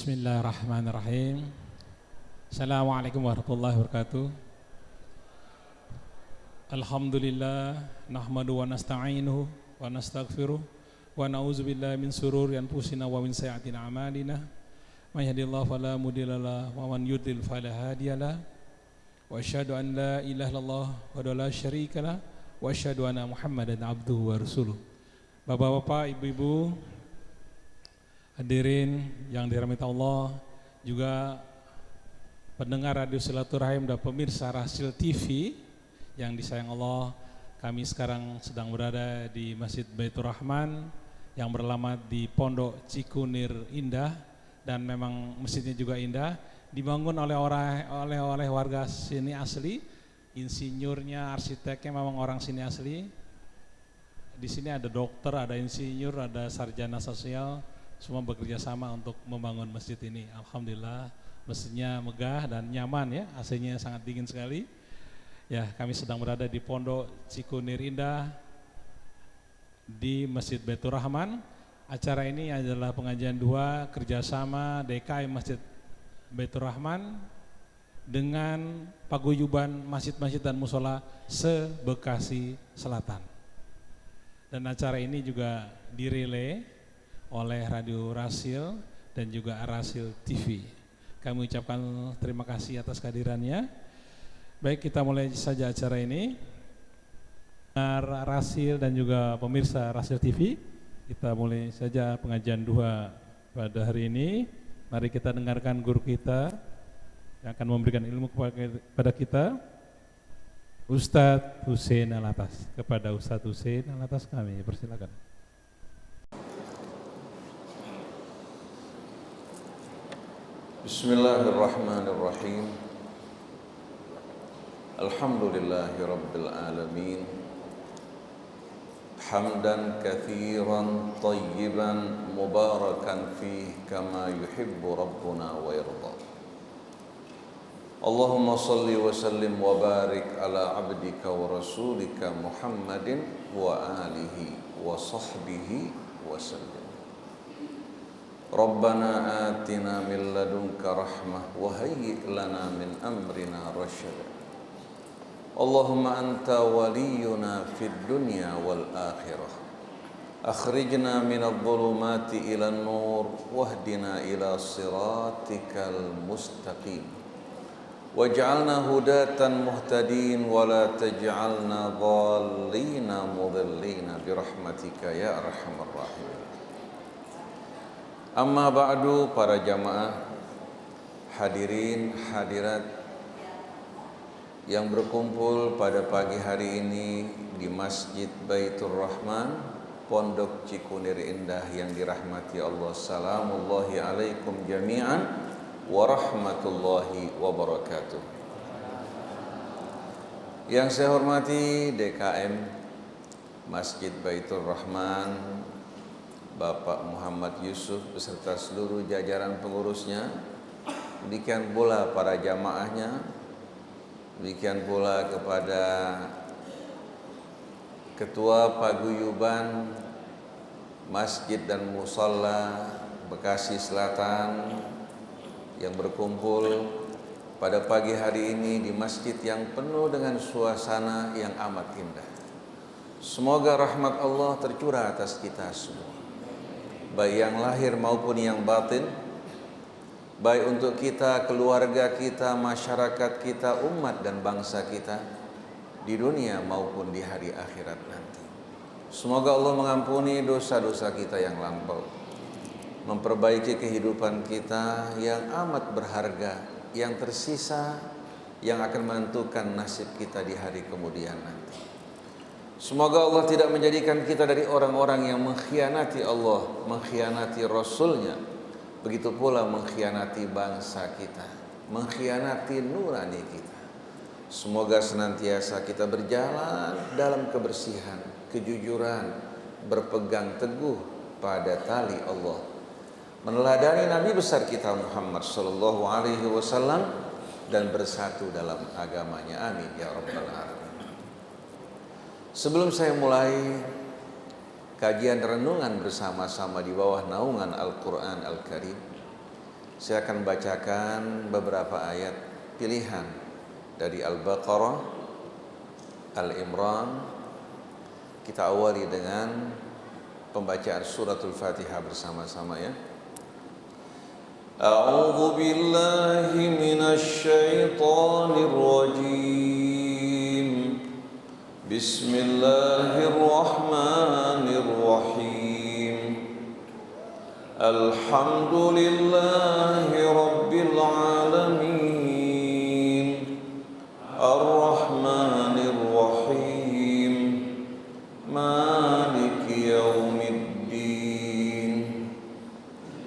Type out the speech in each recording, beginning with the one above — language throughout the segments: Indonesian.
Bismillahirrahmanirrahim. Assalamualaikum warahmatullahi wabarakatuh. Alhamdulillah nahmadu wa nasta'inuhu wa nastaghfiruh wa na'udzubillahi min sururi anfusina wa min sayyiati a'malina. May yahdihillahu fala mudhillalah wa man yudlil fala hadiyalah. Wa asyhadu an la ilaha illallah wa la syarikalah wa asyhadu anna Muhammadan abduhu wa rasuluh. Bapak-bapak, ibu-ibu, hadirin yang dirahmati Allah, juga pendengar Radio Silaturahim dan pemirsa Rasil TV yang disayang Allah, kami sekarang sedang berada di Masjid Baitur Rahman yang beralamat di Pondok Cikunir Indah, dan memang masjidnya juga indah, dibangun oleh warga sini asli, insinyurnya, arsiteknya memang orang sini asli. Di sini ada dokter, ada insinyur, ada sarjana sosial, semua bekerja sama untuk membangun masjid ini. Alhamdulillah, masjidnya megah dan nyaman ya, AC-nya sangat dingin sekali. Ya, kami sedang berada di Pondok Cikunir Indah di Masjid Baitur Rahman. Acara ini adalah pengajian 2 kerjasama DKI Masjid Baitur Rahman dengan paguyuban masjid-masjid dan musola se-Bekasi Selatan. Dan acara ini juga direlay oleh Radio Rasil dan juga Rasil TV. Kami ucapkan terima kasih atas kehadirannya. Baik, kita mulai saja acara ini. Rasil dan juga pemirsa Rasil TV, kita mulai saja pengajian 2 pada hari ini. Mari kita dengarkan guru kita yang akan memberikan ilmu kepada kita, Ustadz Husein Alatas. Kepada Ustadz Husein Alatas kami persilakan. Bismillahirrahmanirrahim. Alhamdulillahi rabbil alamin. Hamdan katsiran tayyiban mubarakan fihi kama yuhibbu rabbuna wa yarda. Allahumma salli wa sallim wa barik ala abdika wa rasulika Muhammadin wa alihi wa sahbihi wa sallim. Rabbana atina min ladunka rahmah wa hayyi' lana min amrina rasyada. Allahumma anta waliyuna fid dunya wal akhirah. Akhrijna minadh dhulumati ilan nur wahdina ila siratikal mustaqim. Waj'alna hudatan muhtadin wa la taj'alna dhallina mudhillina birahmatika ya arhamar rahimin. Amma ba'du, para jamaah hadirin hadirat yang berkumpul pada pagi hari ini di Masjid Baitur Rahman, Pondok Cikunir Indah yang dirahmati Allah. Salamullahi alaikum jami'an wa rahmatullahi wa barakatuh. Yang saya hormati DKM Masjid Baitur Rahman, Bapak Muhammad Yusuf beserta seluruh jajaran pengurusnya, demikian pula para jamaahnya, demikian pula kepada Ketua Paguyuban Masjid dan Musalla Bekasi Selatan yang berkumpul pada pagi hari ini di masjid yang penuh dengan suasana yang amat indah. Semoga rahmat Allah tercurah atas kita semua, baik yang lahir maupun yang batin, baik untuk kita, keluarga kita, masyarakat kita, umat dan bangsa kita di dunia maupun di hari akhirat nanti. Semoga Allah mengampuni dosa-dosa kita yang lampau, memperbaiki kehidupan kita yang amat berharga, yang tersisa, yang akan menentukan nasib kita di hari kemudian nanti. Semoga Allah tidak menjadikan kita dari orang-orang yang mengkhianati Allah, mengkhianati Rasulnya, begitu pula mengkhianati bangsa kita, mengkhianati nurani kita. Semoga senantiasa kita berjalan dalam kebersihan, kejujuran, berpegang teguh pada tali Allah, meneladani Nabi besar kita Muhammad sallallahu alaihi wasallam dan bersatu dalam agamanya. Amin ya rabbal alamin. Sebelum saya mulai kajian renungan bersama-sama di bawah naungan Al-Quran Al-Karim, Saya akan bacakan beberapa ayat pilihan dari Al-Baqarah, Al-Imran. Kita awali dengan pembacaan suratul Fatihah bersama-sama ya. A'udzu billahi minasy syaithanir rajim. Bismillahirrahmanirrahim. Alhamdulillahi rabbil alamin. Ar-Rahmanir Rahim. Maliki yaumiddin.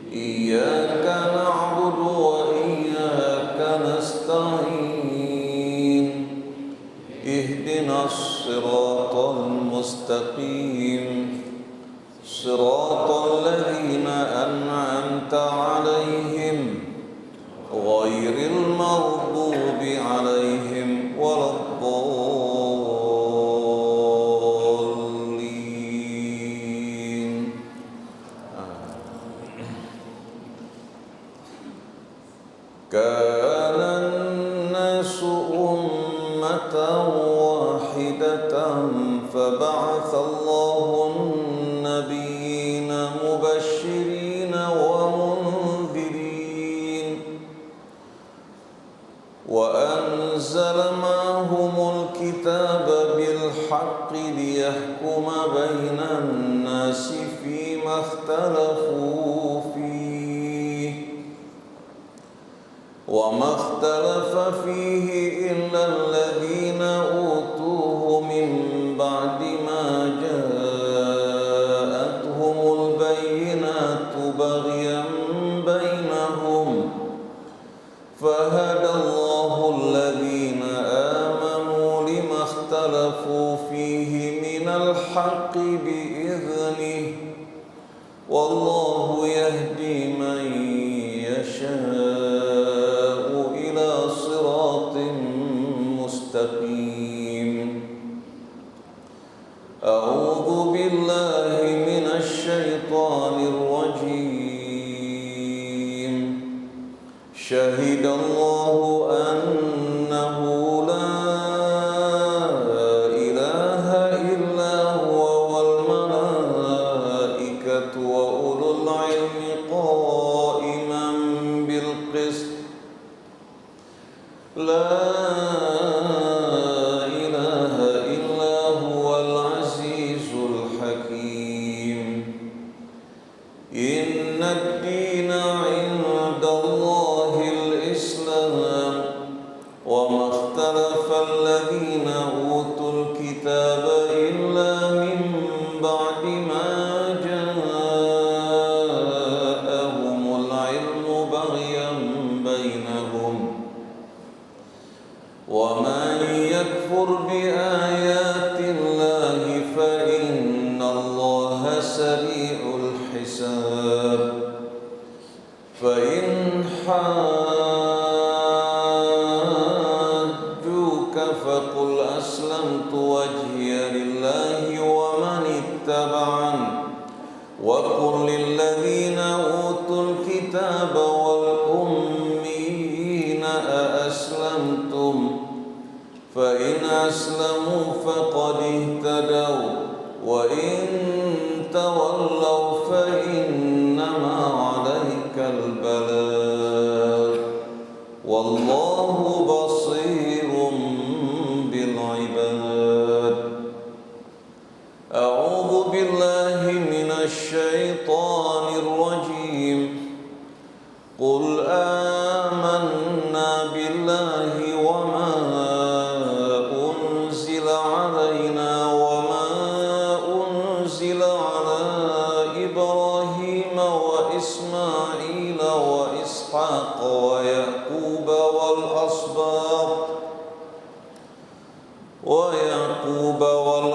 Iyyaka na'budu wa iyyaka nasta'in. Ihdinas siratal mustaqim. Siratal ladzina an'amta 'alaihim ghairil maghdubi 'alaihim waladdallin. Kana an-nasu ummatan wahidatan fab'atha Allahu an-nabiyyina mubashshirina wa munzirin wa anzala ma'ahumul kitaba bil haqqi liyahkuma bainan nasi fima ikhtalafu fihi wa ma ikhtalafa fihi illa alladhina utuhu min ba'di ma ja'atuhumul bayyinatu baghyan bainahum fahadallahu alladhina amanu lima ikhtalafu fihi minal haqqi bi'idhnihi wallahu yahdi man yasha'u ila siratin mustaqim. A'udzu billahi minasy syaithanir rajim. Syahidallahu annahu la ilaha illa huwa wal malaikatu wa ulul ilmi qa'iman bil qist. La ilaha illa huwal azizul hakim. Inna ad-dina 'indallahil islam wa ma ikhtalafa alladhina utul kitaba illa min ba'di ma ja'ahumul 'ilmu baghyan bainahum wa man yakfur bi ayatillahi fa innallaha sari'ul hisab. Fa in hajjuka faqul aslamtu wajhiya lillahi wa man ittaba'an wa qul lil ladzina utul kitaba wal ummiyina a aslamtum fa in aslamu faqad ihtadaw wa in tawallaw fa innama 'alaikal balagh wallahu basirun bil 'ibad. A'udzu billahi minasy syaithanir rajim. Qul amanna billahi wa ma unzila 'alaina wa ma unzila 'ala Ibrahim wa Ismail wa Ishaq wa Yaqub wal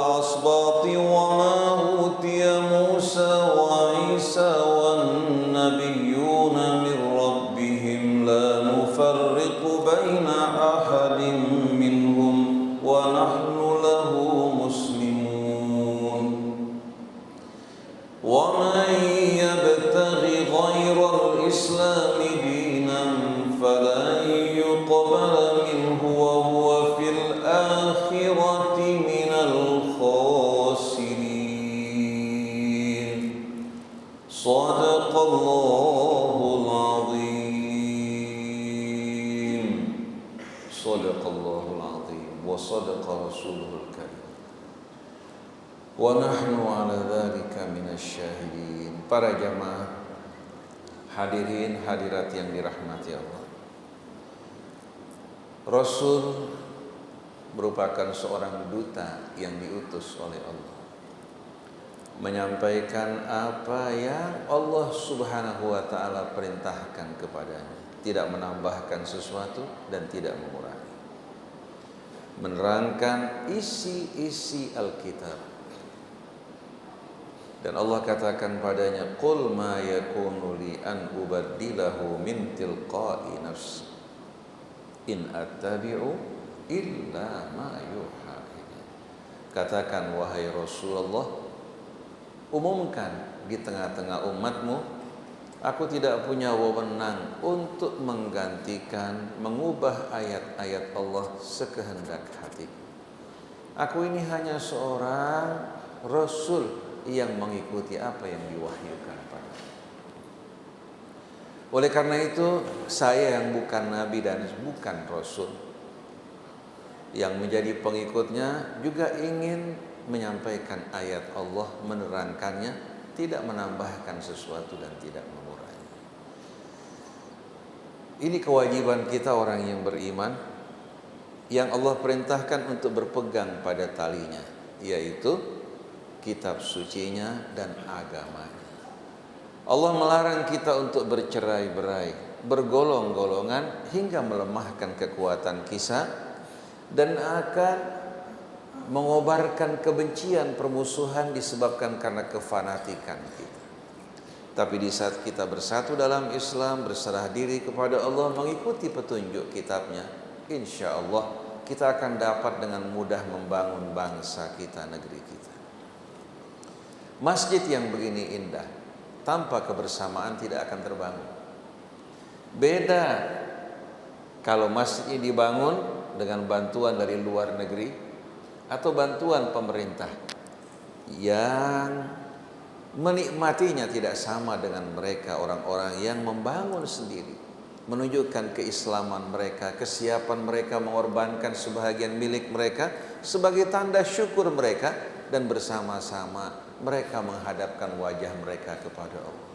asbat wa ma utiya Musa wa Isa wan nabiyyuna min rabbihim Sadaqallahul azim. Sadaqallahul azim wa sadaqa rasuluhul karim. Wa nahnu ala dzalika minasyahidin. Para jamaah hadirin hadirat yang dirahmati Allah. Rasul merupakan seorang duta yang diutus oleh Allah, menyampaikan apa yang Allah Subhanahu wa taala perintahkan kepadanya, tidak menambahkan sesuatu dan tidak mengurangi. Menerangkan isi-isi Alkitab. Dan Allah katakan padanya, "Qul ma yakunu li an ubaddilahu min tilqa'i nafsi in attabi'u illa ma yuha ilayya." Katakan wahai Rasulullah, umumkan di tengah-tengah umatmu, aku tidak punya wewenang untuk menggantikan, mengubah ayat-ayat Allah sekehendak hatiku. Aku ini hanya seorang Rasul yang mengikuti apa yang diwahyukan padanya. Oleh karena itu, saya yang bukan Nabi dan bukan Rasul, yang menjadi pengikutnya juga ingin menyampaikan ayat Allah, menerangkannya, tidak menambahkan sesuatu dan tidak mengurangi. Ini kewajiban kita orang yang beriman, yang Allah perintahkan untuk berpegang pada talinya, yaitu kitab sucinya dan agamanya. Allah melarang kita untuk bercerai-berai, bergolong-golongan hingga melemahkan kekuatan kisah dan akan mengobarkan kebencian, permusuhan disebabkan karena kefanatikan kita. Tapi di saat kita bersatu dalam Islam, berserah diri kepada Allah, mengikuti petunjuk kitabnya, insya Allah kita akan dapat dengan mudah membangun bangsa kita, negeri kita. Masjid yang begini indah, tanpa kebersamaan tidak akan terbangun. Beda kalau masjid ini dibangun dengan bantuan dari luar negeri atau bantuan pemerintah, yang menikmatinya tidak sama dengan mereka, orang-orang yang membangun sendiri, menunjukkan keislaman mereka, kesiapan mereka mengorbankan sebahagian milik mereka sebagai tanda syukur mereka, dan bersama-sama mereka menghadapkan wajah mereka kepada Allah.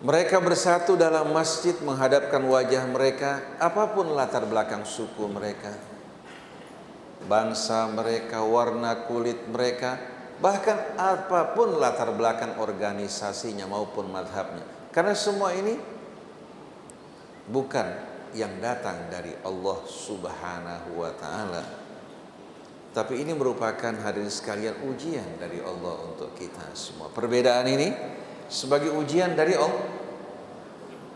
Mereka bersatu dalam masjid menghadapkan wajah mereka, apapun latar belakang suku mereka, bangsa mereka, warna kulit mereka, bahkan apapun latar belakang organisasinya maupun madhabnya. Karena semua ini bukan yang datang dari Allah Subhanahu wa ta'ala, tapi ini merupakan, hadirin sekalian, ujian dari Allah untuk kita semua. Perbedaan ini sebagai ujian dari Allah,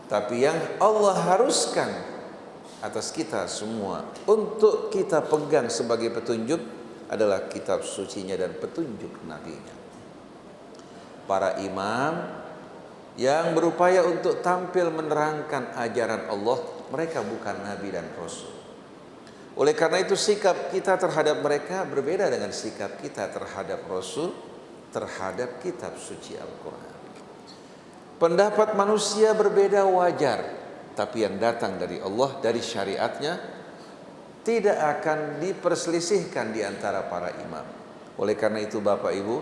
tapi yang Allah haruskan atas kita semua untuk kita pegang sebagai petunjuk adalah kitab sucinya dan petunjuk nabinya. Para imam yang berupaya untuk tampil menerangkan ajaran Allah, mereka bukan nabi dan rasul. Oleh karena itu sikap kita terhadap mereka berbeda dengan sikap kita terhadap Rasul, terhadap kitab suci Al-Quran. Pendapat manusia berbeda wajar, tapi yang datang dari Allah, dari syariatnya, tidak akan diperselisihkan di antara para imam. Oleh karena itu Bapak Ibu,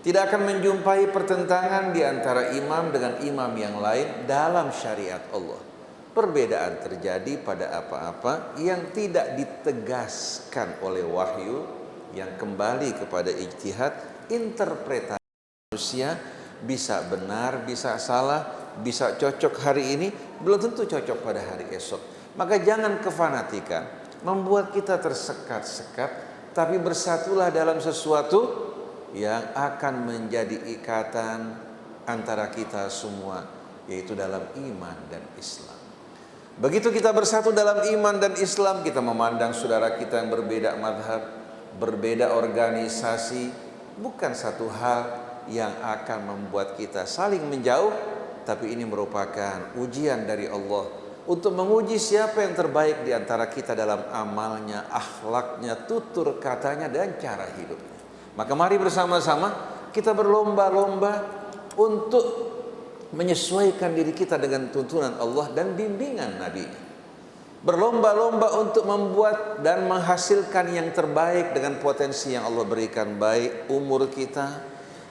tidak akan menjumpai pertentangan di antara imam dengan imam yang lain dalam syariat Allah. Perbedaan terjadi pada apa-apa yang tidak ditegaskan oleh wahyu, yang kembali kepada ijtihad, interpretasi manusia, bisa benar, bisa salah, bisa cocok hari ini, belum tentu cocok pada hari esok. Maka jangan kefanatikan membuat kita tersekat-sekat, tapi bersatulah dalam sesuatu yang akan menjadi ikatan antara kita semua, yaitu dalam iman dan Islam. Begitu kita bersatu dalam iman dan Islam, kita memandang saudara kita yang berbeda madhab, berbeda organisasi, bukan satu hal yang akan membuat kita saling menjauh, tapi ini merupakan ujian dari Allah untuk menguji siapa yang terbaik di antara kita dalam amalnya, akhlaknya, tutur katanya, dan cara hidupnya. Maka mari bersama-sama kita berlomba-lomba untuk menyesuaikan diri kita dengan tuntunan Allah dan bimbingan Nabi-Nya. Berlomba-lomba untuk membuat dan menghasilkan yang terbaik dengan potensi yang Allah berikan, baik umur kita,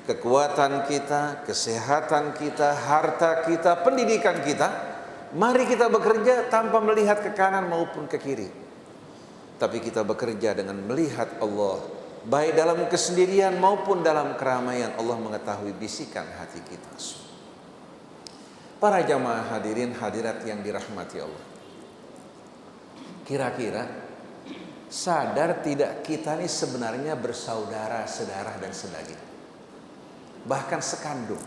kekuatan kita, kesehatan kita, harta kita, pendidikan kita. Mari kita bekerja tanpa melihat ke kanan maupun ke kiri, tapi kita bekerja dengan melihat Allah, baik dalam kesendirian maupun dalam keramaian. Allah mengetahui bisikan hati kita. Para jamaah hadirin hadirat yang dirahmati Allah, kira-kira sadar tidak kita ini sebenarnya bersaudara, sedarah dan sedaging, bahkan sekandung?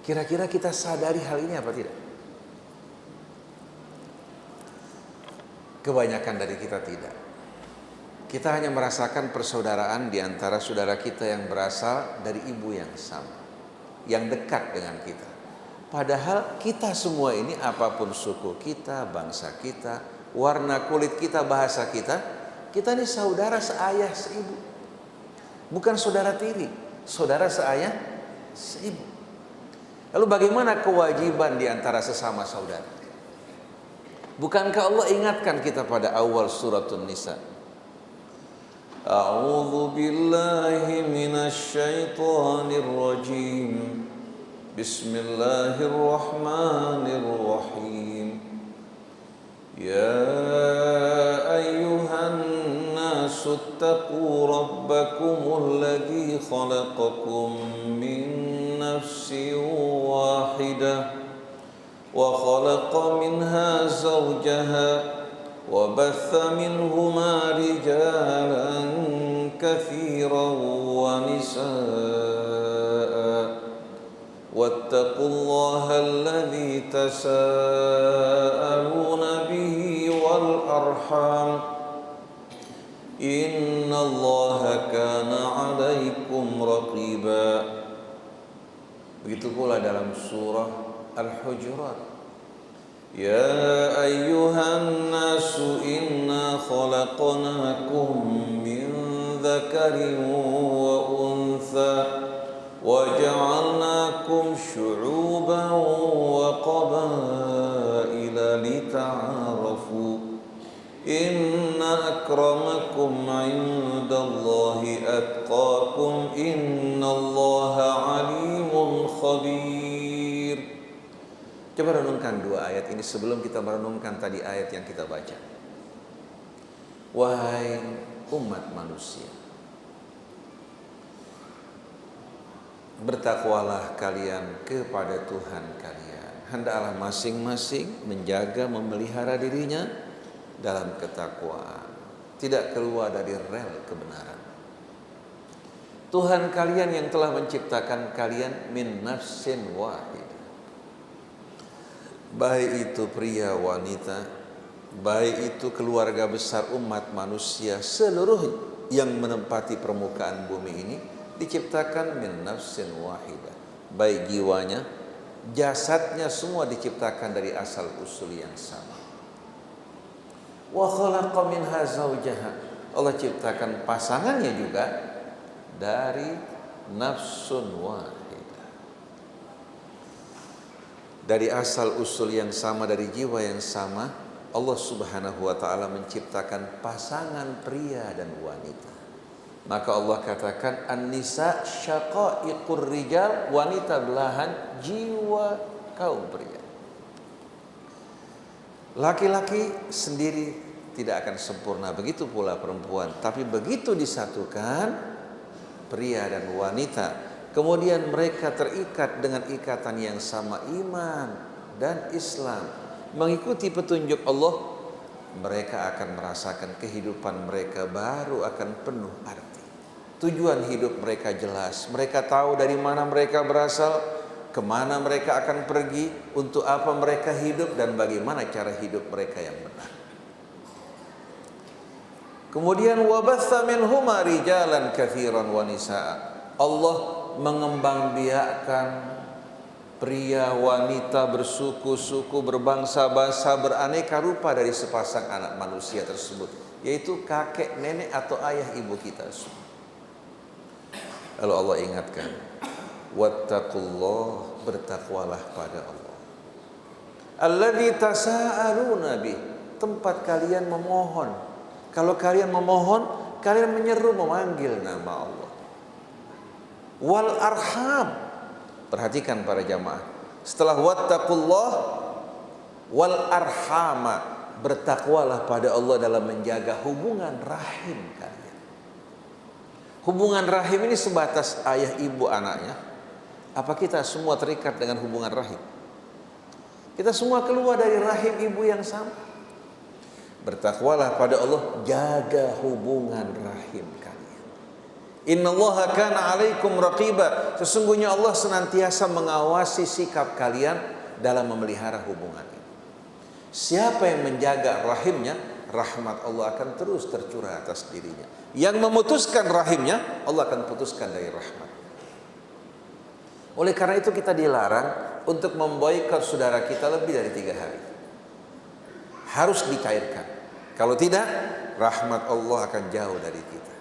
Kira-kira kita sadari hal ini apa tidak? Kebanyakan dari kita tidak. Kita hanya merasakan persaudaraan di antara saudara kita yang berasal dari ibu yang sama, yang dekat dengan kita. Padahal kita semua ini, apapun suku kita, bangsa kita, warna kulit kita, bahasa kita, kita ini saudara seayah seibu. Bukan saudara tiri, saudara seayah seibu. Lalu bagaimana kewajiban di antara sesama saudara? Bukankah Allah ingatkan kita pada awal suratun Nisa? A'udzu billahi minasy syaithanir rajim. Bismillahirrahmanirrahim. Ya ayyuhan nasu ittaqu rabbakumul ladzi khalaqakum min nafsin wahidah وخلق منها زوجها وبث منهما رجالا كثيرا ونساء واتقوا الله الذي تساءلون به والأرحام إن الله كان عليكم رقيبا. Begitu pula dalam surah Al-Hujurat. Ya ayyuhan nasu inna khalaqnakum min dzakarin wa untha wa ja'alnakum syu'uban wa qabaila lita'arafu inna akramakum 'indallahi atqakum innallaha 'alimun khabir. Coba renungkan dua ayat ini sebelum kita merenungkan tadi ayat yang kita baca. Wahai umat manusia, bertakwalah kalian kepada Tuhan kalian. Hendaklah masing-masing menjaga memelihara dirinya dalam ketakwaan, tidak keluar dari rel kebenaran. Tuhan kalian yang telah menciptakan kalian min nafsin wahid, baik itu pria wanita, baik itu keluarga besar umat manusia, seluruh yang menempati permukaan bumi ini diciptakan min nafsin wahidah, baik jiwanya, jasadnya, semua diciptakan dari asal usul yang sama. Wa khalaqa minha zawjaha, Allah ciptakan pasangannya juga dari nafsun wahidah, dari asal usul yang sama, dari jiwa yang sama. Allah Subhanahu wa ta'ala menciptakan pasangan pria dan wanita. Maka Allah katakan an-nisa syaqaiqur rijal, wanita belahan jiwa kaum pria. Laki-laki sendiri tidak akan sempurna, begitu pula perempuan. Tapi begitu disatukan pria dan wanita, kemudian mereka terikat dengan ikatan yang sama, iman dan Islam, mengikuti petunjuk Allah, mereka akan merasakan kehidupan mereka baru akan penuh arti. Tujuan hidup mereka jelas, mereka tahu dari mana mereka berasal, kemana mereka akan pergi, untuk apa mereka hidup, dan bagaimana cara hidup mereka yang benar. Kemudian wabatha minhuma rijalan katsiran wa nisaa, Allah mengembangbiakkan pria wanita bersuku-suku, berbangsa-bangsa, beraneka rupa dari sepasang anak manusia tersebut, yaitu kakek, nenek atau ayah ibu kita. Lalu Allah ingatkan, Wattaqullah, bertakwalah pada Allah. Alladzi tasaaluna bih, tempat kalian memohon. Kalau kalian memohon, kalian menyeru, memanggil nama Allah. Wal arham, perhatikan para jamaah, setelah wattaqullah wal arhama, bertakwalah pada Allah dalam menjaga hubungan rahim kalian. Hubungan rahim ini sebatas ayah ibu anaknya. Apa kita semua terikat dengan hubungan rahim? Kita semua keluar dari rahim ibu yang sama. Bertakwalah pada Allah, jaga hubungan rahim kalian. Innallaha kana 'alaikum raqiba, sesungguhnya Allah senantiasa mengawasi sikap kalian dalam memelihara hubungan ini. Siapa yang menjaga rahimnya, rahmat Allah akan terus tercurah atas dirinya. Yang memutuskan rahimnya, Allah akan putuskan dari rahmat. Oleh karena itu kita dilarang untuk memboikot saudara kita lebih dari 3 hari. Harus dicairkan. Kalau tidak, rahmat Allah akan jauh dari kita.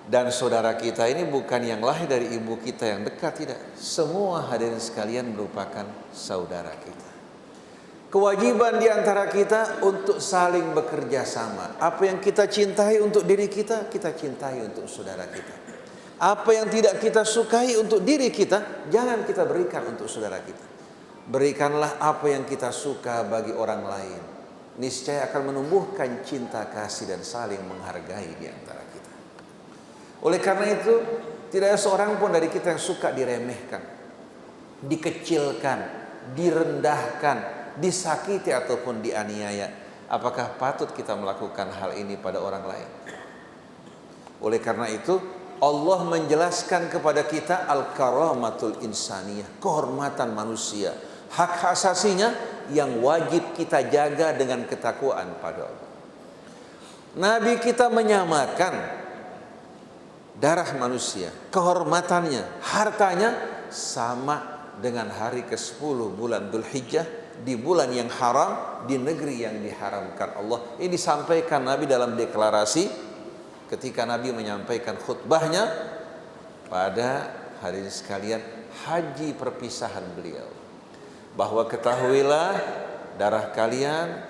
Dan saudara kita ini bukan yang lahir dari ibu kita yang dekat, tidak. Semua hadirin sekalian merupakan saudara kita. Kewajiban di antara kita untuk saling bekerja sama. Apa yang kita cintai untuk diri kita, kita cintai untuk saudara kita. Apa yang tidak kita sukai untuk diri kita, jangan kita berikan untuk saudara kita. Berikanlah apa yang kita suka bagi orang lain. Niscaya akan menumbuhkan cinta kasih dan saling menghargai di antara kita. Oleh karena itu, tidak ada seorang pun dari kita yang suka diremehkan, dikecilkan, direndahkan, disakiti ataupun dianiaya. Apakah patut kita melakukan hal ini pada orang lain? Oleh karena itu, Allah menjelaskan kepada kita al-karamatul insaniyah, kehormatan manusia, hak asasinya yang wajib kita jaga dengan ketakwaan pada Allah. Nabi kita menyamakan darah manusia, kehormatannya, hartanya sama dengan hari ke-10 bulan Dzulhijjah, di bulan yang haram, di negeri yang diharamkan Allah. Ini disampaikan Nabi dalam deklarasi ketika Nabi menyampaikan khutbahnya pada hadirin sekalian haji perpisahan beliau, bahwa ketahuilah darah kalian,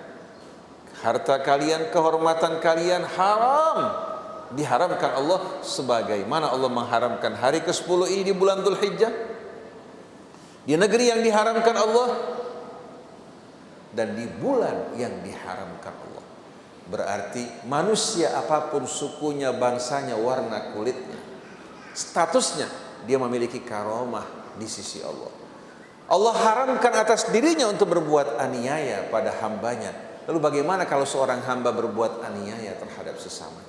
harta kalian, kehormatan kalian haram, diharamkan Allah sebagaimana Allah mengharamkan hari ke-10 ini di bulan Dzulhijjah, di negeri yang diharamkan Allah dan di bulan yang diharamkan Allah. Berarti manusia apapun sukunya, bangsanya, warna kulitnya, statusnya, dia memiliki karomah di sisi Allah. Allah haramkan atas dirinya untuk berbuat aniaya pada hambanya. Lalu bagaimana kalau seorang hamba berbuat aniaya terhadap sesama?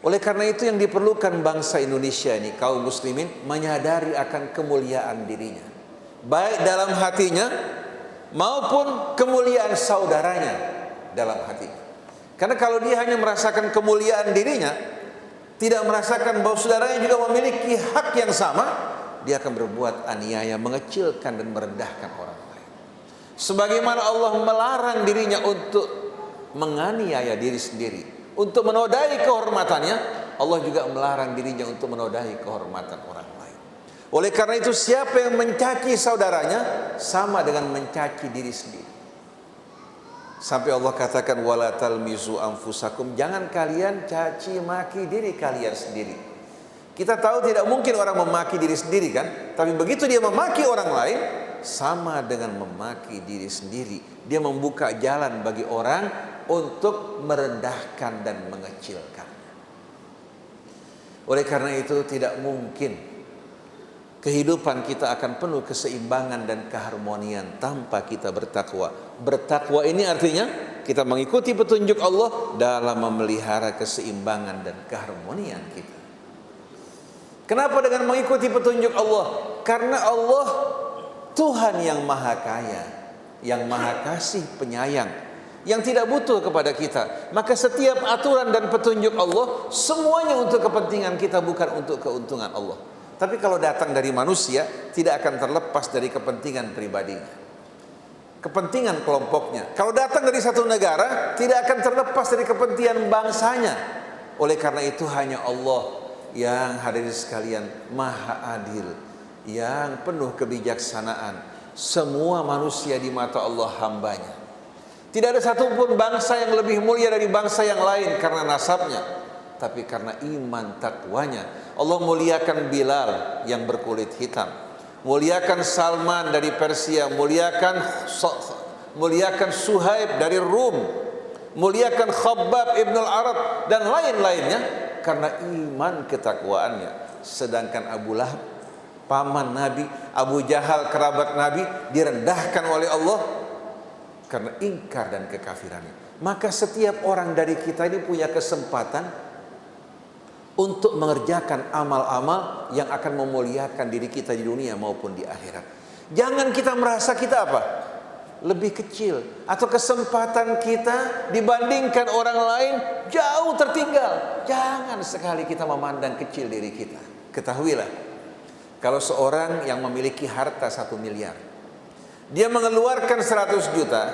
Oleh karena itu yang diperlukan bangsa Indonesia ini, kaum muslimin, menyadari akan kemuliaan dirinya, baik dalam hatinya maupun kemuliaan saudaranya dalam hati. Karena kalau dia hanya merasakan kemuliaan dirinya, tidak merasakan bahwa saudaranya juga memiliki hak yang sama, dia akan berbuat aniaya, mengecilkan dan merendahkan orang lain. Sebagaimana Allah melarang dirinya untuk menganiaya diri sendiri, untuk menodai kehormatannya, Allah juga melarang dirinya untuk menodai kehormatan orang lain. Oleh karena itu, siapa yang mencaci saudaranya sama dengan mencaci diri sendiri. Sampai Allah katakan wala talmizu anfusakum, jangan kalian caci maki diri kalian sendiri. Kita tahu tidak mungkin orang memaki diri sendiri kan, tapi begitu dia memaki orang lain sama dengan memaki diri sendiri. Dia membuka jalan bagi orang untuk merendahkan dan mengecilkan. Oleh karena itu tidak mungkin kehidupan kita akan penuh keseimbangan dan keharmonian tanpa kita bertakwa. Bertakwa ini artinya kita mengikuti petunjuk Allah dalam memelihara keseimbangan dan keharmonian kita. Kenapa dengan mengikuti petunjuk Allah? Karena Allah Tuhan yang maha kaya, yang maha kasih penyayang, yang tidak butuh kepada kita. Maka setiap aturan dan petunjuk Allah semuanya untuk kepentingan kita, bukan untuk keuntungan Allah. Tapi kalau datang dari manusia, tidak akan terlepas dari kepentingan pribadinya, kepentingan kelompoknya. Kalau datang dari satu negara, tidak akan terlepas dari kepentingan bangsanya. Oleh karena itu hanya Allah yang hadirin sekalian maha adil, yang penuh kebijaksanaan. Semua manusia di mata Allah hambanya. Tidak ada satupun bangsa yang lebih mulia dari bangsa yang lain karena nasabnya, tapi karena iman takwanya. Allah muliakan Bilal yang berkulit hitam, muliakan Salman dari Persia, muliakan Suhaib dari Rum, muliakan Khabbab ibn al-Arab dan lain-lainnya karena iman ketakwaannya. Sedangkan Abu Lahab, paman Nabi, Abu Jahal kerabat Nabi, direndahkan oleh Allah karena ingkar dan kekafirannya. Maka setiap orang dari kita ini punya kesempatan untuk mengerjakan amal-amal yang akan memuliakan diri kita di dunia maupun di akhirat. Jangan kita merasa kita apa? Lebih kecil, atau kesempatan kita dibandingkan orang lain jauh tertinggal. Jangan sekali kita memandang kecil diri kita. Ketahuilah, kalau seorang yang memiliki harta 1 miliar, dia mengeluarkan 100 juta,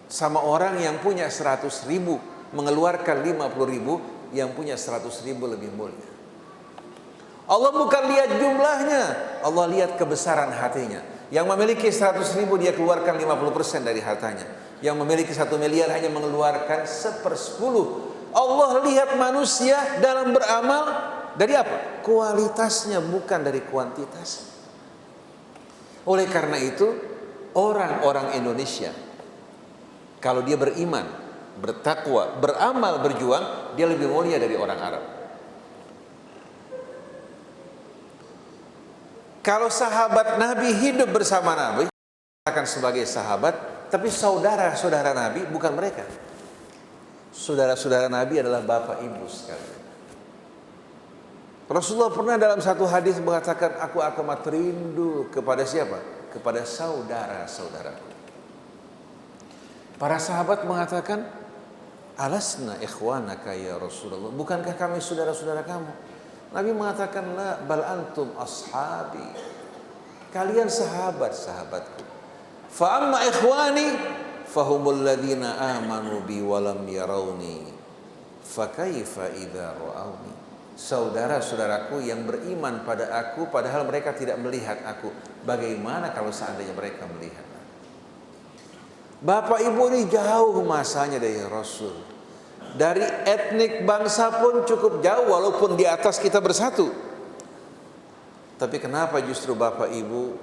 sama orang yang punya 100 ribu mengeluarkan 50 ribu, yang punya 100 ribu lebih mulia. Allah bukan lihat jumlahnya, Allah lihat kebesaran hatinya. Yang memiliki 100 ribu dia keluarkan 50% dari hartanya. Yang memiliki 1 miliar hanya mengeluarkan 1/10. Allah lihat manusia dalam beramal dari apa? Kualitasnya, bukan dari kuantitas. Oleh karena itu, orang-orang Indonesia, kalau dia beriman, bertakwa, beramal, berjuang, dia lebih mulia dari orang Arab. Kalau sahabat Nabi hidup bersama Nabi, akan sebagai sahabat, tapi saudara-saudara Nabi bukan mereka. Saudara-saudara Nabi adalah bapak ibu sekalian. Rasulullah pernah dalam satu hadis mengatakan, aku amat rindu kepada siapa? Kepada saudara-saudaraku. Para sahabat mengatakan, alasna ikhwanaka ya Rasulullah, bukankah kami saudara-saudara kamu? Nabi mengatakan, la bal antum ashabi, kalian sahabat-sahabatku. Fa amma ikhwani fahumul ladzina amanu bi walam yarawni fa kaifa idza ra'awni. Saudara-saudaraku yang beriman pada aku padahal mereka tidak melihat aku, bagaimana kalau seandainya mereka melihat? Bapak ibu ini jauh masanya dari Rasul. Dari etnik bangsa pun cukup jauh, walaupun di atas kita bersatu. Tapi kenapa justru bapak ibu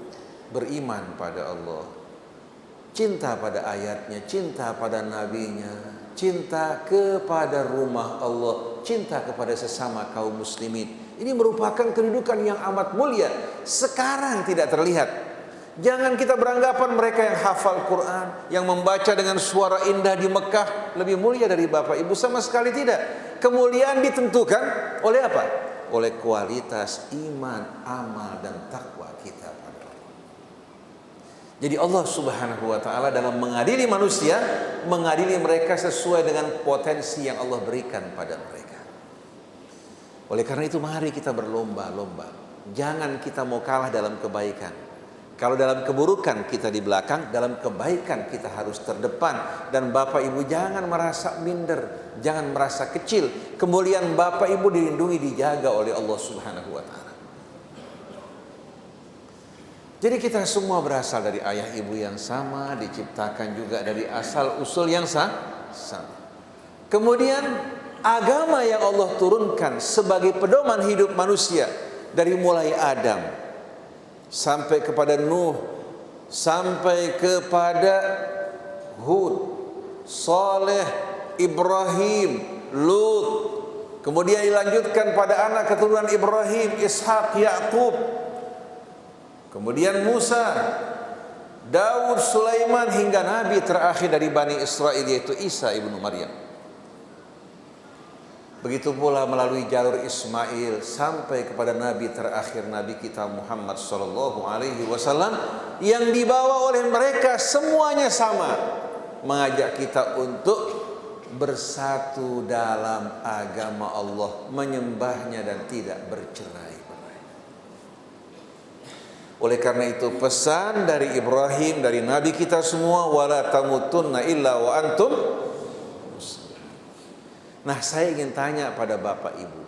beriman pada Allah, cinta pada ayatnya, cinta pada nabinya, cinta kepada rumah Allah, cinta kepada sesama kaum muslimin. Ini merupakan kedudukan yang amat mulia. Sekarang tidak terlihat. Jangan kita beranggapan mereka yang hafal Quran, yang membaca dengan suara indah di Mekah lebih mulia dari bapak ibu. Sama sekali tidak. Kemuliaan ditentukan oleh apa? Oleh kualitas iman, amal, dan takwa kita pada Allah. Jadi Allah Subhanahu wa ta'ala dalam mengadili manusia, mengadili mereka sesuai dengan potensi yang Allah berikan pada mereka. Oleh karena itu mari kita berlomba-lomba. Jangan kita mau kalah dalam kebaikan. Kalau dalam keburukan kita di belakang, dalam kebaikan kita harus terdepan. Dan bapak ibu jangan merasa minder, jangan merasa kecil. Kemuliaan bapak ibu dilindungi, dijaga oleh Allah Subhanahu wa ta'ala. Jadi kita semua berasal dari ayah ibu yang sama, diciptakan juga dari asal usul yang sama. Kemudian agama yang Allah turunkan sebagai pedoman hidup manusia dari mulai Adam sampai kepada Nuh, sampai kepada Hud, Saleh, Ibrahim, Lut, kemudian dilanjutkan pada anak keturunan Ibrahim, Ishak, Yakub, kemudian Musa, Daud, Sulaiman, hingga Nabi terakhir dari Bani Israel yaitu Isa ibnu Maryam. Begitu pula melalui jalur Ismail sampai kepada Nabi terakhir, Nabi kita Muhammad sallallahu alaihi wasallam, yang dibawa oleh mereka semuanya sama, mengajak kita untuk bersatu dalam agama Allah, menyembahnya dan tidak bercerai-berai. Oleh karena itu pesan dari Ibrahim, dari Nabi kita semua, wala tamutunna illa wa antum. Nah, saya ingin tanya pada bapak ibu,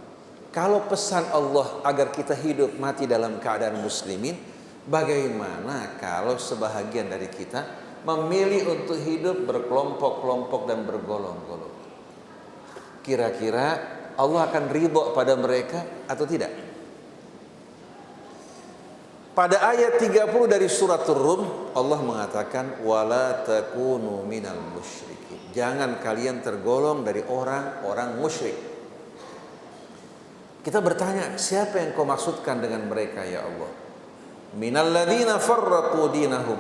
Kalau pesan Allah agar kita hidup mati dalam keadaan muslimin, bagaimana kalau sebahagian dari kita memilih untuk hidup berkelompok-kelompok dan bergolong-golong? Kira-kira Allah akan ridho pada mereka atau tidak? Pada ayat 30 dari surat Rum, Allah mengatakan wala takunu minal musyrikin. Jangan kalian tergolong dari orang-orang musyrik. Kita bertanya, siapa yang kau maksudkan dengan mereka ya Allah? Minal ladzina farraqu dinahum.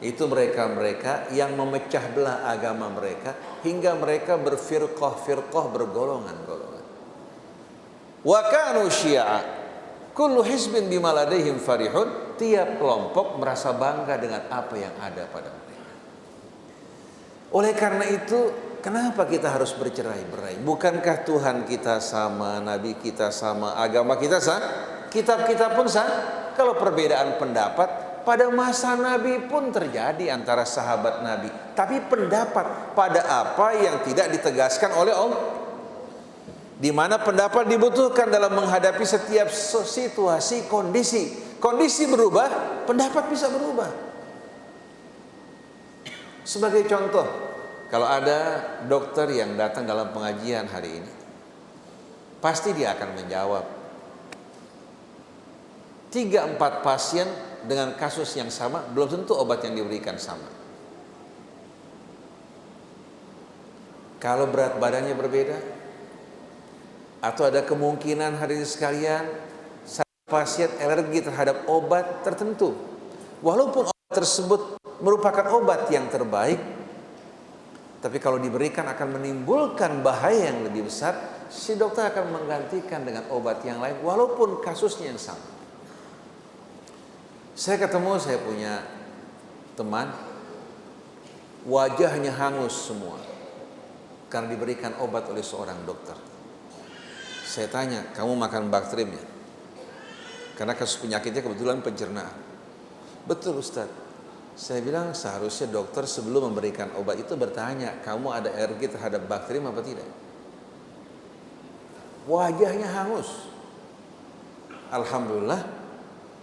Itu mereka-mereka yang memecah belah agama mereka hingga mereka berfirqah-firqah, bergolongan-golongan. Wa kanu syi'a. Kullu hizbin bima ladaihim farihun. Tiap kelompok merasa bangga dengan apa yang ada pada mereka. Oleh karena itu, kenapa kita harus bercerai-berai? Bukankah Tuhan kita sama, Nabi kita sama, agama kita sama, kitab kita pun sama? Kalau perbedaan pendapat, pada masa Nabi pun terjadi antara sahabat Nabi. Tapi pendapat pada apa yang tidak ditegaskan oleh Allah. Di mana pendapat dibutuhkan dalam menghadapi setiap situasi, kondisi. Kondisi berubah, pendapat bisa berubah. Sebagai contoh, kalau ada dokter yang datang dalam pengajian hari ini, pasti dia akan menjawab. 3-4 pasien dengan kasus yang sama, belum tentu obat yang diberikan sama. Kalau berat badannya berbeda, atau ada kemungkinan hadirin sekalian, pasien alergi terhadap obat tertentu. Walaupun obat tersebut merupakan obat yang terbaik, tapi kalau diberikan akan menimbulkan bahaya yang lebih besar, si dokter akan menggantikan dengan obat yang lain walaupun kasusnya yang sama. Saya punya teman, wajahnya hangus semua karena diberikan obat oleh seorang dokter. Saya tanya, kamu makan Bactrim ya? Karena kasus penyakitnya kebetulan pencernaan. Betul Ustaz. Saya bilang seharusnya dokter sebelum memberikan obat itu bertanya, kamu ada alergi terhadap Bactrim apa tidak? Wajahnya hangus. Alhamdulillah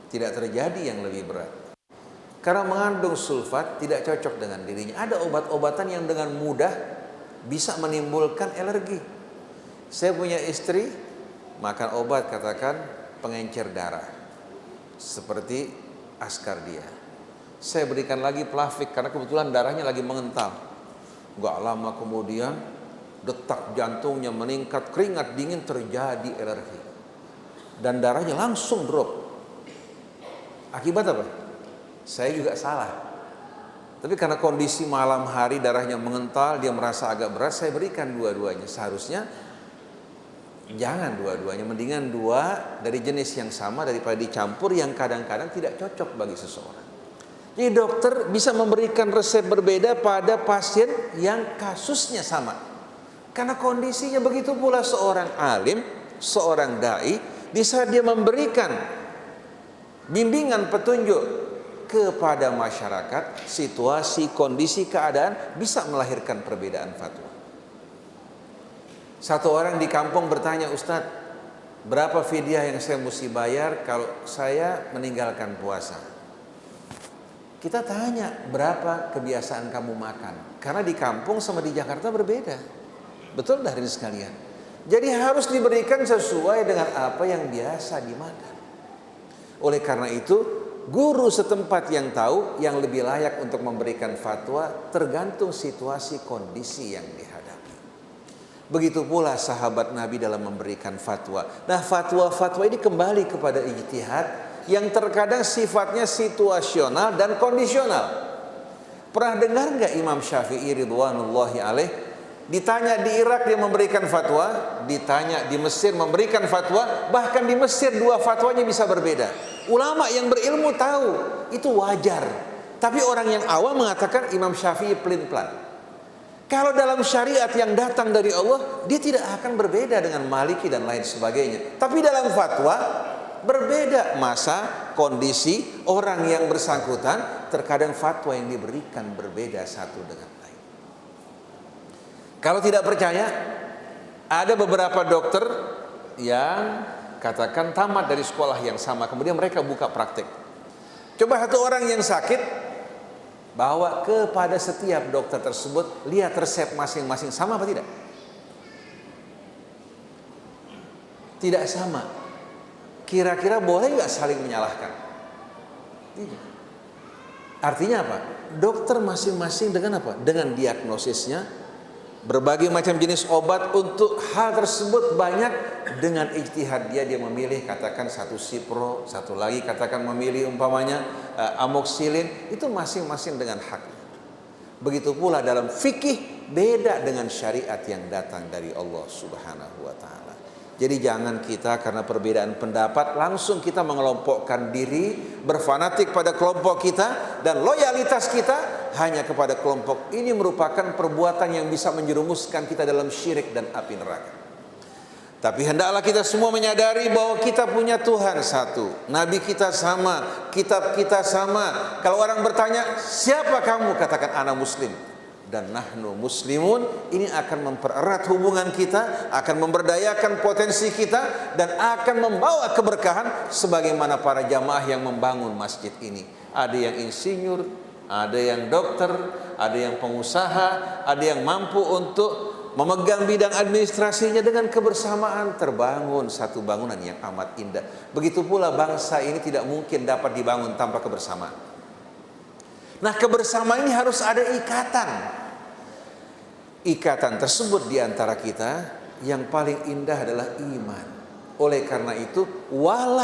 tidak terjadi yang lebih berat. Karena mengandung sulfat tidak cocok dengan dirinya. Ada obat-obatan yang dengan mudah bisa menimbulkan alergi. Saya punya istri makan obat katakan pengencer darah seperti Askardia. Saya berikan lagi Plavix karena kebetulan darahnya lagi mengental. Gak lama kemudian detak jantungnya meningkat, keringat dingin, terjadi alergi dan darahnya langsung drop. Akibat apa? Saya juga salah. Tapi karena kondisi malam hari darahnya mengental, dia merasa agak berat, saya berikan dua-duanya. Seharusnya jangan dua-duanya, mendingan dua dari jenis yang sama daripada dicampur yang kadang-kadang tidak cocok bagi seseorang. Jadi dokter bisa memberikan resep berbeda pada pasien yang kasusnya sama. Karena kondisinya begitu pula seorang alim, seorang dai, bisa dia memberikan bimbingan petunjuk kepada masyarakat, situasi, kondisi, keadaan bisa melahirkan perbedaan fatwa. Satu orang di kampung bertanya, Ustadz, berapa fidyah yang saya mesti bayar kalau saya meninggalkan puasa? Kita tanya, berapa kebiasaan kamu makan? Karena di kampung sama di Jakarta berbeda. Betul hadirin sekalian? Jadi harus diberikan sesuai dengan apa yang biasa dimakan. Oleh karena itu, guru setempat yang tahu yang lebih layak untuk memberikan fatwa tergantung situasi kondisi yang dihadapi. Begitu pula sahabat Nabi dalam memberikan fatwa. Nah, fatwa-fatwa ini kembali kepada ijtihad yang terkadang sifatnya situasional dan kondisional. Pernah dengar nggak Imam Syafi'i ridwanullahi alaih ditanya di Irak dia memberikan fatwa, ditanya di Mesir memberikan fatwa, bahkan di Mesir dua fatwanya bisa berbeda. Ulama yang berilmu tahu itu wajar, tapi orang yang awam mengatakan Imam Syafi'i pelin-pelan. Kalau dalam syariat yang datang dari Allah, dia tidak akan berbeda dengan Maliki dan lain sebagainya. Tapi dalam fatwa berbeda masa, kondisi, orang yang bersangkutan, terkadang fatwa yang diberikan berbeda satu dengan lain. Kalau tidak percaya, ada beberapa dokter yang katakan tamat dari sekolah yang sama, kemudian mereka buka praktek. Coba satu orang yang sakit, bawa kepada setiap dokter tersebut, lihat resep masing-masing, sama apa tidak? Tidak sama. Kira-kira boleh nggak saling menyalahkan? Tidak. Artinya apa? Dokter masing-masing dengan apa? Dengan diagnosisnya, berbagai macam jenis obat untuk hal tersebut banyak. Dengan ijtihad dia memilih, katakan satu Cipro, satu lagi katakan memilih umpamanya amoxicillin, itu masing-masing dengan hak. Begitu pula dalam fikih, beda dengan syariat yang datang dari Allah Subhanahu wa taala. Jadi jangan kita karena perbedaan pendapat langsung kita mengelompokkan diri, berfanatik pada kelompok kita, dan loyalitas kita hanya kepada kelompok ini merupakan perbuatan yang bisa menjerumuskan kita dalam syirik dan api neraka. Tapi hendaklah kita semua menyadari bahwa kita punya Tuhan satu, Nabi kita sama, kitab kita sama. Kalau orang bertanya, siapa kamu? Katakan ana muslim. Dan nahnu muslimun, ini akan mempererat hubungan kita, akan memberdayakan potensi kita, dan akan membawa keberkahan sebagaimana para jamaah yang membangun masjid ini. Ada yang insinyur, ada yang dokter, ada yang pengusaha, ada yang mampu untuk memegang bidang administrasinya, dengan kebersamaan terbangun satu bangunan yang amat indah. Begitu pula bangsa ini tidak mungkin dapat dibangun tanpa kebersamaan. Nah, kebersamaan ini harus ada ikatan. Ikatan tersebut di antara kita yang paling indah adalah iman. Oleh karena itu, wala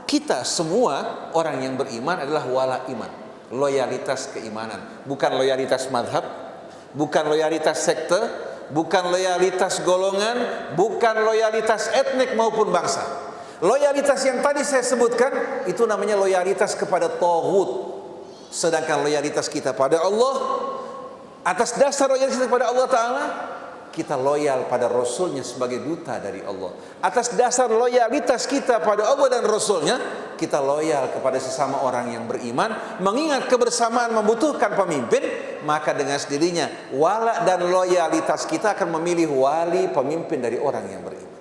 kita semua orang yang beriman adalah wala iman, loyalitas keimanan, bukan loyalitas madhab, bukan loyalitas sekte, bukan loyalitas golongan, bukan loyalitas etnik maupun bangsa. Loyalitas yang tadi saya sebutkan itu namanya loyalitas kepada taghut. Sedangkan loyalitas kita pada Allah, atas dasar loyalitas kita kepada Allah Ta'ala, kita loyal pada Rasulnya sebagai duta dari Allah. Atas dasar loyalitas kita pada Allah dan Rasulnya, kita loyal kepada sesama orang yang beriman. Mengingat kebersamaan membutuhkan pemimpin, maka dengan sendirinya wala dan loyalitas kita akan memilih wali, pemimpin dari orang yang beriman.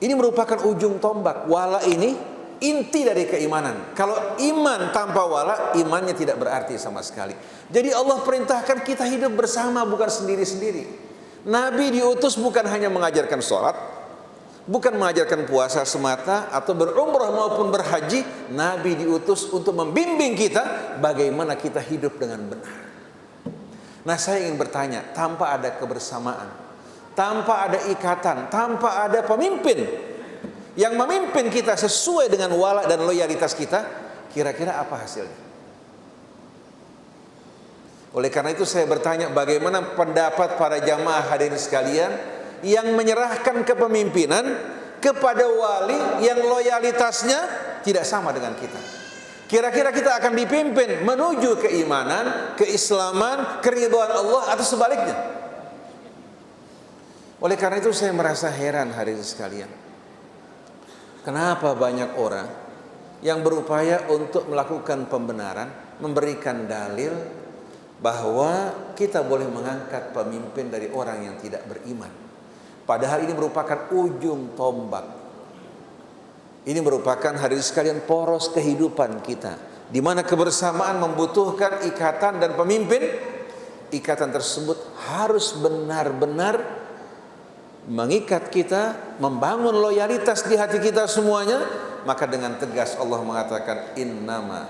Ini merupakan ujung tombak. Wala ini inti dari keimanan. Kalau iman tanpa wala, imannya tidak berarti sama sekali. Jadi Allah perintahkan kita hidup bersama, bukan sendiri-sendiri. Nabi diutus bukan hanya mengajarkan sholat, bukan mengajarkan puasa semata, atau berumrah maupun berhaji. Nabi diutus untuk membimbing kita bagaimana kita hidup dengan benar. Nah, saya ingin bertanya, tanpa ada kebersamaan, tanpa ada ikatan, tanpa ada pemimpin yang memimpin kita sesuai dengan wala dan loyalitas kita, kira-kira apa hasilnya? Oleh karena itu saya bertanya, bagaimana pendapat para jamaah hadirin sekalian yang menyerahkan kepemimpinan kepada wali yang loyalitasnya tidak sama dengan kita? Kira-kira kita akan dipimpin menuju keimanan, keislaman, keridhaan Allah, atau sebaliknya? Oleh karena itu saya merasa heran hadirin sekalian, kenapa banyak orang yang berupaya untuk melakukan pembenaran, memberikan dalil bahwa kita boleh mengangkat pemimpin dari orang yang tidak beriman. Padahal ini merupakan ujung tombak. Ini merupakan hadirin sekalian poros kehidupan kita, di mana kebersamaan membutuhkan ikatan dan pemimpin. Ikatan tersebut harus benar-benar mengikat kita, membangun loyalitas di hati kita semuanya. Maka dengan tegas Allah mengatakan, innama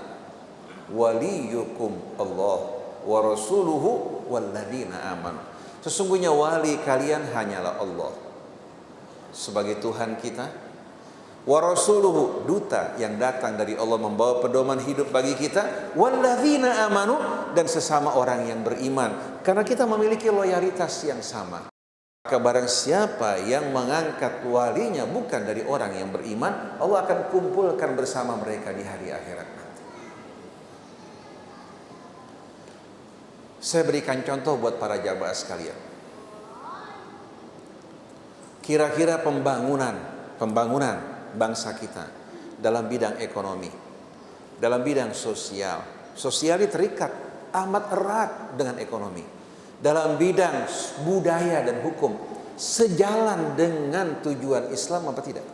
waliyukum Allah wa rasuluhu walladzina amanu. Sesungguhnya wali kalian hanyalah Allah sebagai Tuhan kita, wa rasuluhu, duta yang datang dari Allah membawa pedoman hidup bagi kita, walladzina amanu, dan sesama orang yang beriman, karena kita memiliki loyalitas yang sama. Maka barang siapa yang mengangkat walinya bukan dari orang yang beriman, Allah akan kumpulkan bersama mereka di hari akhirat nanti. Saya berikan contoh buat para jamaah sekalian. Kira-kira pembangunan bangsa kita dalam bidang ekonomi, dalam bidang sosial ini terikat amat erat dengan ekonomi. Dalam bidang budaya dan hukum, sejalan dengan tujuan Islam apa tidak?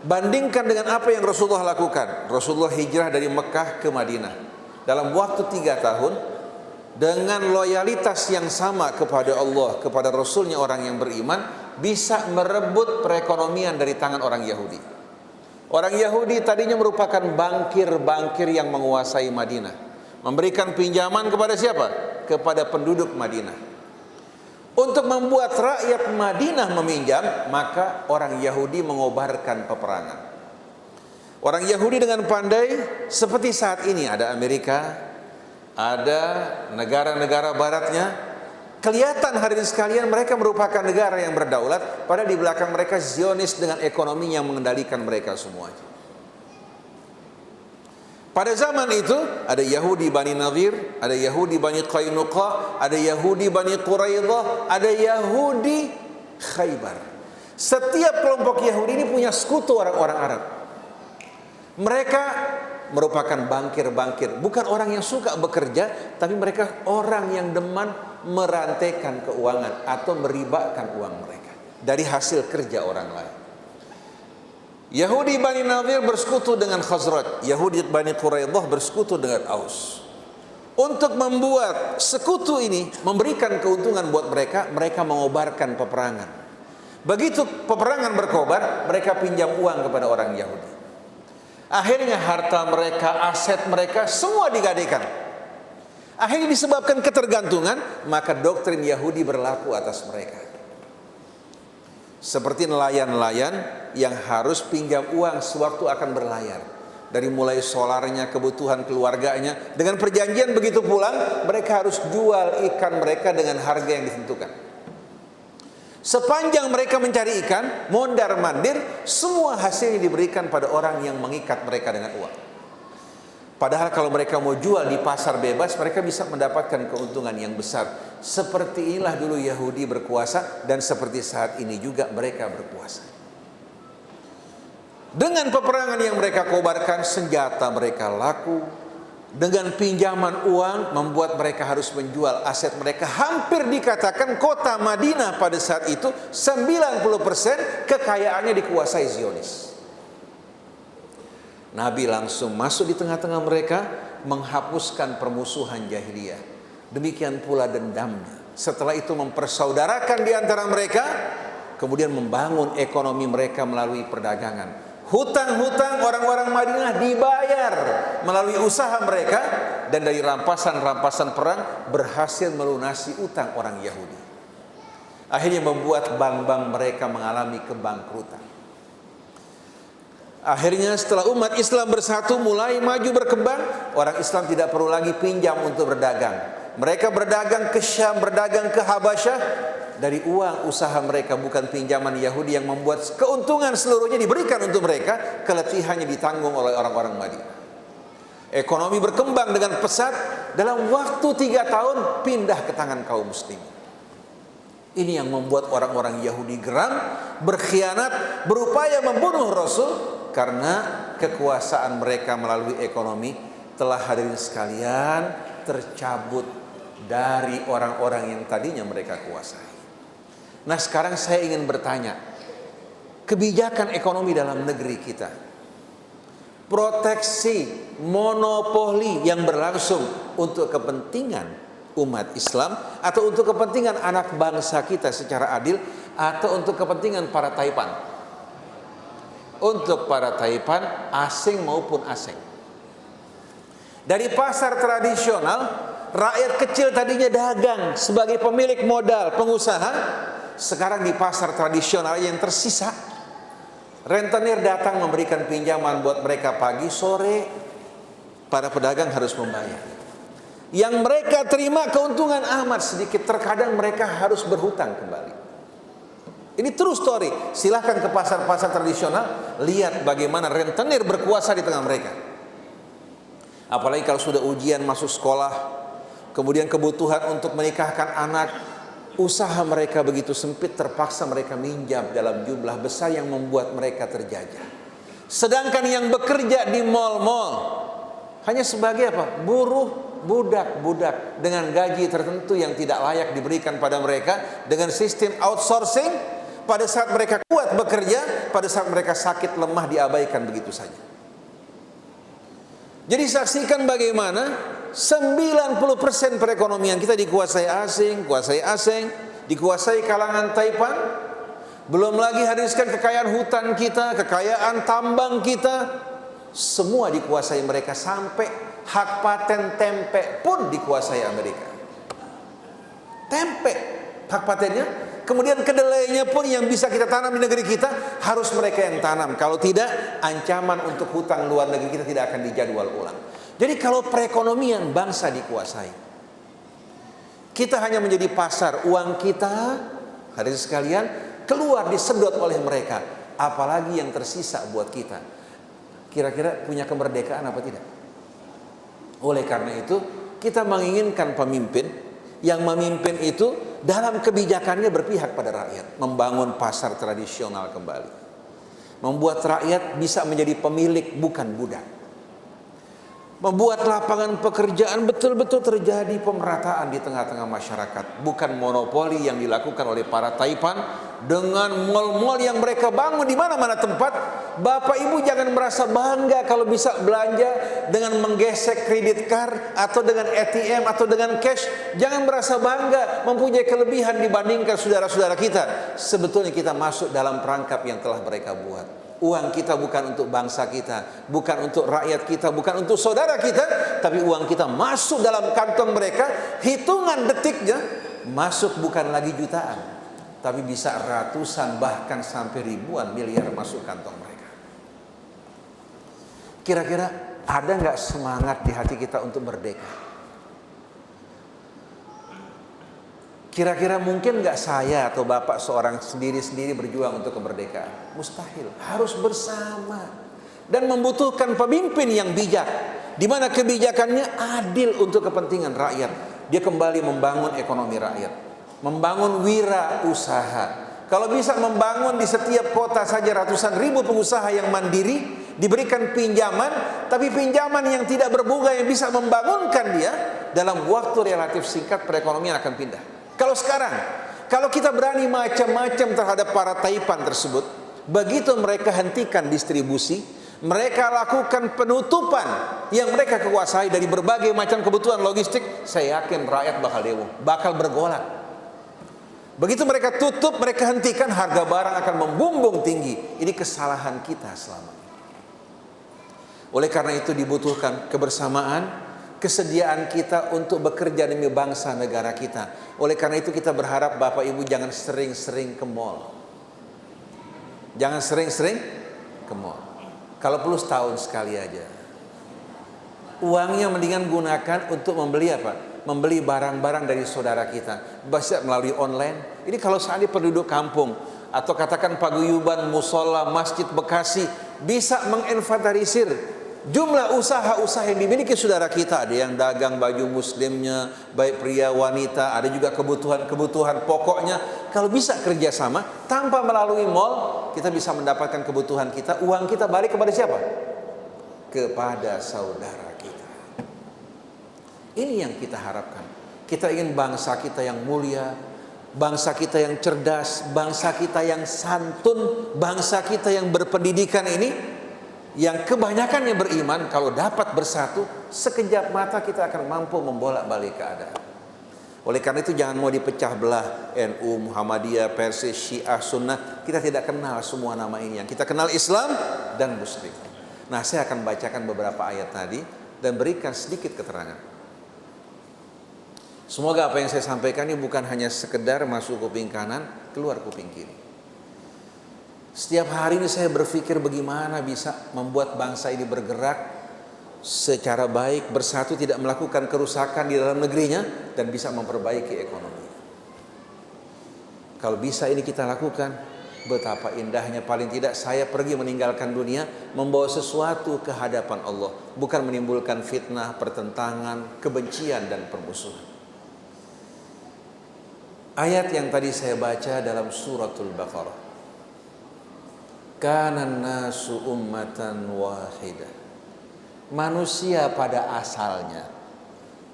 Bandingkan dengan apa yang Rasulullah lakukan. Rasulullah hijrah dari Mekah ke Madinah dalam waktu 3 tahun dengan loyalitas yang sama kepada Allah, kepada Rasulnya orang yang beriman, bisa merebut perekonomian dari tangan orang Yahudi. Orang Yahudi tadinya merupakan bankir-bankir yang menguasai Madinah, memberikan pinjaman kepada siapa? Kepada penduduk Madinah. Untuk membuat rakyat Madinah meminjam, maka orang Yahudi mengobarkan peperangan. Orang Yahudi dengan pandai, seperti saat ini ada Amerika, ada negara-negara baratnya, kelihatan hadirin sekalian mereka merupakan negara yang berdaulat, padahal di belakang mereka Zionis dengan ekonomi yang mengendalikan mereka semuanya. Pada zaman itu ada Yahudi Bani Nadir, ada Yahudi Bani Qainuqa, ada Yahudi Bani Quraidah, ada Yahudi Khaybar. Setiap kelompok Yahudi ini punya sekutu orang-orang Arab. Mereka merupakan bankir-bankir, bukan orang yang suka bekerja, tapi mereka orang yang demen merantaikan keuangan atau meribakan uang mereka dari hasil kerja orang lain. Yahudi Bani Nadir bersekutu dengan Khazraj, Yahudi Bani Quraidah bersekutu dengan Aus. Untuk membuat sekutu ini memberikan keuntungan buat mereka, mereka mengobarkan peperangan. Begitu peperangan berkobar, mereka pinjam uang kepada orang Yahudi. Akhirnya harta mereka, aset mereka semua digadaikan. Akhirnya disebabkan ketergantungan, maka doktrin Yahudi berlaku atas mereka. Seperti nelayan-nelayan yang harus pinjam uang sewaktu akan berlayar. Dari mulai solarnya, kebutuhan keluarganya, dengan perjanjian begitu pulang, mereka harus jual ikan mereka dengan harga yang ditentukan. Sepanjang mereka mencari ikan, mondar-mandir, semua hasilnya diberikan pada orang yang mengikat mereka dengan uang. Padahal kalau mereka mau jual di pasar bebas, mereka bisa mendapatkan keuntungan yang besar. Seperti inilah dulu Yahudi berkuasa, dan seperti saat ini juga mereka berkuasa. Dengan peperangan yang mereka kobarkan, senjata mereka laku. Dengan pinjaman uang, membuat mereka harus menjual aset mereka. Hampir dikatakan kota Madinah pada saat itu 90% kekayaannya dikuasai Zionis. Nabi langsung masuk di tengah-tengah mereka, menghapuskan permusuhan jahiliyah. Demikian pula dendamnya. Setelah itu mempersaudarakan di antara mereka, kemudian membangun ekonomi mereka melalui perdagangan. Hutang-hutang orang-orang Madinah dibayar melalui usaha mereka, dan dari rampasan-rampasan perang berhasil melunasi utang orang Yahudi. Akhirnya membuat bank-bank mereka mengalami kebangkrutan. Akhirnya setelah umat Islam bersatu mulai maju berkembang, orang Islam tidak perlu lagi pinjam untuk berdagang. Mereka berdagang ke Syam, berdagang ke Habasyah dari uang usaha mereka, bukan pinjaman Yahudi yang membuat keuntungan seluruhnya diberikan untuk mereka, keletihannya ditanggung oleh orang-orang Madinah. Ekonomi berkembang dengan pesat, dalam waktu 3 tahun pindah ke tangan kaum muslimin. Ini yang membuat orang-orang Yahudi geram, berkhianat, berupaya membunuh Rasul, karena kekuasaan mereka melalui ekonomi telah hadirin sekalian tercabut dari orang-orang yang tadinya mereka kuasai. Nah, sekarang saya ingin bertanya, kebijakan ekonomi dalam negeri kita, proteksi monopoli yang berlangsung untuk kepentingan umat Islam atau untuk kepentingan anak bangsa kita secara adil, atau untuk kepentingan para taipan? Untuk para taipan asing maupun asing. Dari pasar tradisional, rakyat kecil tadinya dagang sebagai pemilik modal, pengusaha. Sekarang di pasar tradisional yang tersisa, rentenir datang memberikan pinjaman buat mereka pagi, sore para pedagang harus membayar. Yang mereka terima keuntungan amat sedikit, terkadang mereka harus berhutang kembali. Ini true story. Silahkan ke pasar-pasar tradisional, lihat bagaimana rentenir berkuasa di tengah mereka. Apalagi kalau sudah ujian masuk sekolah, kemudian kebutuhan untuk menikahkan anak, usaha mereka begitu sempit, terpaksa mereka minjam dalam jumlah besar yang membuat mereka terjajah. Sedangkan yang bekerja di mal-mal hanya sebagai apa? Buruh budak-budak dengan gaji tertentu yang tidak layak diberikan pada mereka dengan sistem outsourcing. Pada saat mereka kuat bekerja, pada saat mereka sakit lemah diabaikan begitu saja. Jadi saksikan bagaimana 90% perekonomian kita dikuasai asing, dikuasai kalangan Taipan. Belum lagi hadiskan kekayaan hutan kita, kekayaan tambang kita, semua dikuasai mereka, sampai hak paten tempe pun dikuasai Amerika. Tempe, hak patennya. Kemudian kedelainya pun yang bisa kita tanam di negeri kita harus mereka yang tanam. Kalau tidak, ancaman untuk hutang luar negeri kita tidak akan dijadwal ulang. Jadi kalau perekonomian bangsa dikuasai, kita hanya menjadi pasar. Uang kita, hadirin sekalian, keluar disedot oleh mereka. Apalagi yang tersisa buat kita. Kira-kira punya kemerdekaan apa tidak? Oleh karena itu, kita menginginkan pemimpin yang memimpin itu dalam kebijakannya berpihak pada rakyat, membangun pasar tradisional kembali, membuat rakyat bisa menjadi pemilik bukan budak, membuat lapangan pekerjaan betul-betul terjadi pemerataan di tengah-tengah masyarakat, bukan monopoli yang dilakukan oleh para Taipan dengan mal-mal yang mereka bangun di mana-mana tempat. Bapak Ibu jangan merasa bangga kalau bisa belanja dengan menggesek kredit card atau dengan ATM atau dengan cash. Jangan merasa bangga mempunyai kelebihan dibandingkan saudara-saudara kita. Sebetulnya kita masuk dalam perangkap yang telah mereka buat. Uang kita bukan untuk bangsa kita, bukan untuk rakyat kita, bukan untuk saudara kita, tapi uang kita masuk dalam kantong mereka. Hitungan detiknya masuk bukan lagi jutaan, tapi bisa ratusan bahkan sampai ribuan miliar masuk kantong mereka. Kira-kira ada nggak semangat di hati kita untuk merdeka? Kira-kira mungkin nggak saya atau Bapak seorang sendiri-sendiri berjuang untuk kemerdekaan? Mustahil. Harus bersama dan membutuhkan pemimpin yang bijak, di mana kebijakannya adil untuk kepentingan rakyat. Dia kembali membangun ekonomi rakyat, membangun wira usaha. Kalau bisa membangun di setiap kota saja ratusan ribu pengusaha yang mandiri, diberikan pinjaman, tapi pinjaman yang tidak berbunga yang bisa membangunkan dia dalam waktu relatif singkat, perekonomian akan pindah. Kalau sekarang, kalau kita berani macam-macam terhadap para Taipan tersebut, begitu mereka hentikan distribusi, mereka lakukan penutupan yang mereka kuasai dari berbagai macam kebutuhan logistik, saya yakin rakyat bakal demo, bakal bergolak. Begitu mereka tutup, mereka hentikan, harga barang akan membumbung tinggi. Ini kesalahan kita selama ini. Oleh karena itu dibutuhkan kebersamaan, kesediaan kita untuk bekerja demi bangsa negara kita. Oleh karena itu kita berharap Bapak Ibu jangan sering-sering ke mall. Jangan sering-sering ke mall. Kalau perlu setahun sekali aja. Uangnya mendingan gunakan untuk membeli apa? Membeli barang-barang dari saudara kita, bisa melalui online. Ini kalau seandainya penduduk kampung atau katakan paguyuban, musola, masjid Bekasi bisa menginventarisir jumlah usaha-usaha yang dimiliki saudara kita. Ada yang dagang baju muslimnya, baik pria wanita, ada juga kebutuhan pokoknya. Kalau bisa kerjasama tanpa melalui mall, kita bisa mendapatkan kebutuhan kita. Uang kita balik kepada siapa? Kepada saudara kita. Ini yang kita harapkan. Kita ingin bangsa kita yang mulia, bangsa kita yang cerdas, bangsa kita yang santun, bangsa kita yang berpendidikan ini, yang kebanyakan yang beriman. Kalau dapat bersatu, sekejap mata kita akan mampu membolak-balik keadaan. Oleh karena itu jangan mau dipecah belah, NU, Muhammadiyah, Persis, Syiah, Sunnah. Kita tidak kenal semua nama ini. Yang kita kenal Islam dan Muslim. Nah, saya akan bacakan beberapa ayat tadi dan berikan sedikit keterangan. Semoga apa yang saya sampaikan ini bukan hanya sekedar masuk kuping kanan, keluar kuping kiri. Setiap hari ini saya berpikir bagaimana bisa membuat bangsa ini bergerak secara baik, bersatu, tidak melakukan kerusakan di dalam negerinya, dan bisa memperbaiki ekonomi. Kalau bisa ini kita lakukan, betapa indahnya. Paling tidak saya pergi meninggalkan dunia membawa sesuatu ke hadapan Allah, bukan menimbulkan fitnah, pertentangan, kebencian dan permusuhan. Ayat yang tadi saya baca dalam suratul Baqarah. Kanan nasu ummatan wahidah. Manusia pada asalnya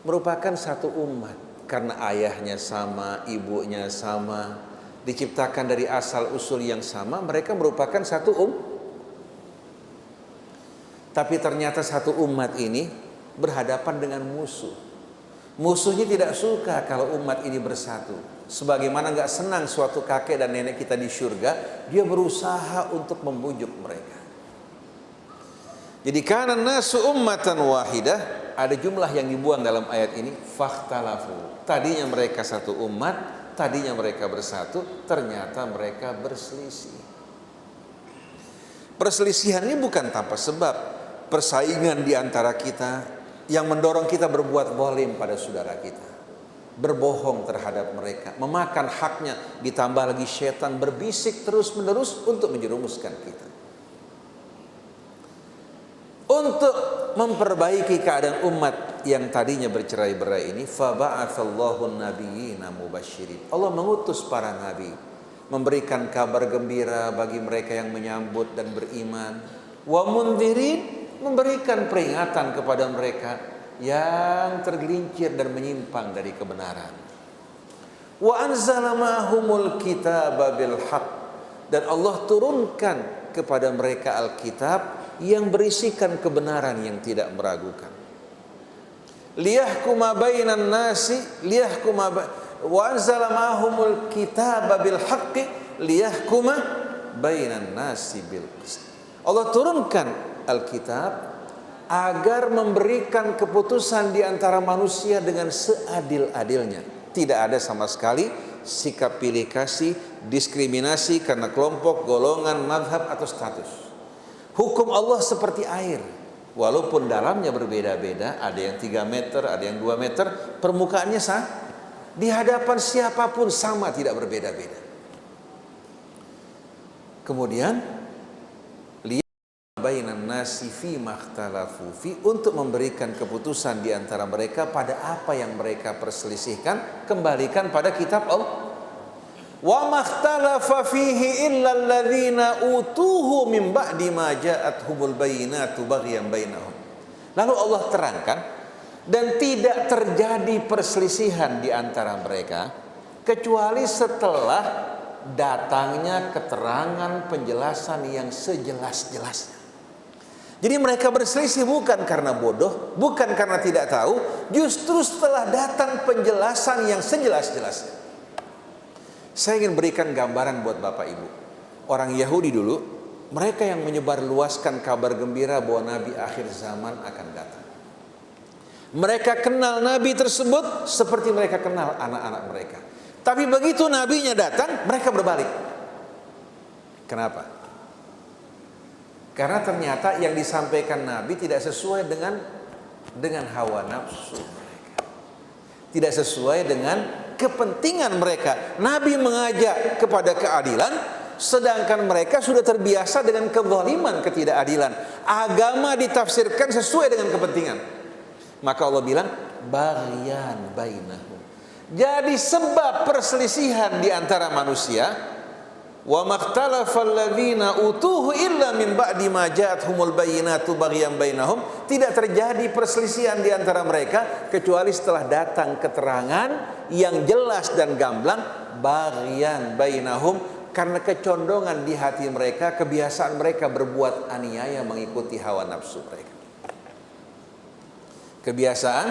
merupakan satu umat karena ayahnya sama, ibunya sama, diciptakan dari asal usul yang sama, mereka merupakan satu Tapi ternyata satu umat ini berhadapan dengan musuh. Musuhnya tidak suka kalau umat ini bersatu. Sebagaimana gak senang suatu kakek dan nenek kita di surga, dia berusaha untuk membujuk mereka. Jadi kana nasu ummatan wahidah, ada jumlah yang dibuang dalam ayat ini, fakhtalafu. Tadinya mereka satu umat, tadinya mereka bersatu, ternyata mereka berselisih. Perselisihan ini bukan tanpa sebab. Persaingan di antara kita yang mendorong kita berbuat zalim pada saudara kita, berbohong terhadap mereka, memakan haknya, ditambah lagi setan berbisik terus-menerus untuk menjerumuskan kita. Untuk memperbaiki keadaan umat yang tadinya bercerai-berai ini, fa ba'atsallahu an-nabiyina mubasysyirin. Allah mengutus para nabi, memberikan kabar gembira bagi mereka yang menyambut dan beriman, wa mundhirin, memberikan peringatan kepada mereka yang tergelincir dan menyimpang dari kebenaran. Wa anzala ma'ahumul kitaba bil haqq, dan Allah turunkan kepada mereka Alkitab yang berisikan kebenaran yang tidak meragukan. Liyahkuma bainan nasi, wa anzala ma'ahumul kitaba bil haqqi liyahkuma bainan nasi bil qist. Allah turunkan Alkitab agar memberikan keputusan di antara manusia dengan seadil-adilnya. Tidak ada sama sekali sikap pilih kasih, diskriminasi karena kelompok, golongan, mazhab atau status. Hukum Allah seperti air, walaupun dalamnya berbeda-beda, ada yang 3 meter, ada yang 2 meter, permukaannya sama. Di hadapan siapapun sama, tidak berbeda-beda. Kemudian bainan nasi fi makhtalafu fi, untuk memberikan keputusan di antara mereka pada apa yang mereka perselisihkan, kembalikan pada kitab Allah. Wa makhtalafa fihi illa alladzina utuhu min ba'di ma ja'atuhumul bayyinatu baghyan bainahum. Lalu Allah terangkan, dan tidak terjadi perselisihan di antara mereka kecuali setelah datangnya keterangan penjelasan yang sejelas-jelasnya. Jadi mereka berselisih bukan karena bodoh, bukan karena tidak tahu, justru setelah datang penjelasan yang sejelas-jelasnya. Saya ingin berikan gambaran buat Bapak Ibu. Orang Yahudi dulu, mereka yang menyebar luaskan kabar gembira bahwa Nabi akhir zaman akan datang. Mereka kenal Nabi tersebut seperti mereka kenal anak-anak mereka. Tapi begitu Nabinya datang, mereka berbalik. Kenapa? Karena ternyata yang disampaikan Nabi tidak sesuai dengan hawa nafsu mereka. Tidak sesuai dengan kepentingan mereka. Nabi mengajak kepada keadilan, sedangkan mereka sudah terbiasa dengan kezaliman, ketidakadilan. Agama ditafsirkan sesuai dengan kepentingan. Maka Allah bilang, baghyan bainahum. Jadi sebab perselisihan di antara manusia, wa makhtalafa alladzina utuhu illa min ba'di ma ja'atuhumul bayyinatu baghyan bainahum, tidak terjadi perselisihan di antara mereka kecuali setelah datang keterangan yang jelas dan gamblang, baghyan bainahum, karena kecondongan di hati mereka, kebiasaan mereka berbuat aniaya mengikuti hawa nafsu mereka. Kebiasaan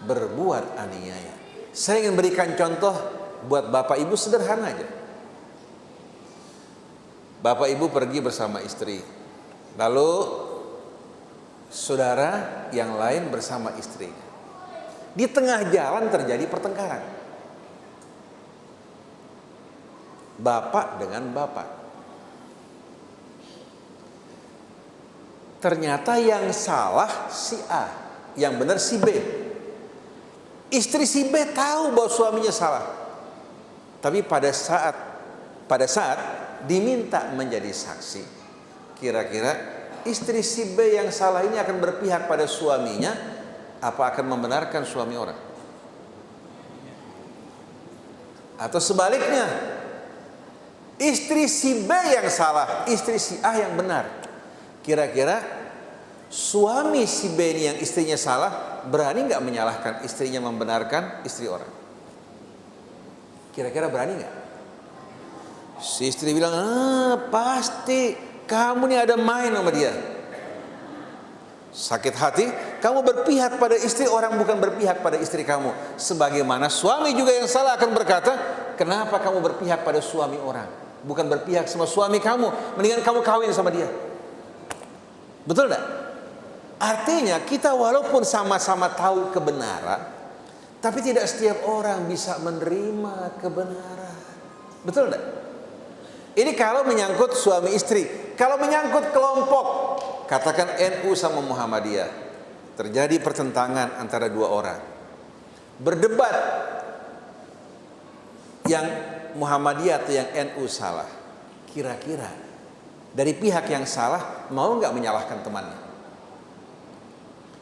berbuat aniaya. Saya ingin berikan contoh buat Bapak Ibu sederhana aja. Bapak Ibu pergi bersama istri, lalu saudara yang lain bersama istrinya. Di tengah jalan terjadi pertengkaran. Bapak dengan bapak. Ternyata yang salah si A, yang benar si B. Istri si B tahu bahwa suaminya salah. Tapi pada saat diminta menjadi saksi, kira-kira istri si B yang salah ini akan berpihak pada suaminya, apa akan membenarkan suami orang? Atau sebaliknya, istri si B yang salah, istri si A yang benar. Kira-kira Suami si B ini yang istrinya salah, berani nggak menyalahkan istrinya membenarkan istri orang? Kira-kira berani nggak? Si istri bilang, pasti kamu nih ada main sama dia. Sakit hati, kamu berpihak pada istri orang, bukan berpihak pada istri kamu. Sebagaimana suami juga yang salah akan berkata, kenapa kamu berpihak pada suami orang, bukan berpihak sama suami kamu, mendingan kamu kawin sama dia. Betul enggak? Artinya kita walaupun sama-sama tahu kebenaran, tapi tidak setiap orang bisa menerima kebenaran. Betul enggak? Ini kalau menyangkut suami istri. Kalau menyangkut kelompok, katakan NU sama Muhammadiyah, terjadi pertentangan antara dua orang, berdebat, yang Muhammadiyah atau yang NU salah. Kira-kira dari pihak yang salah mau nggak menyalahkan temannya?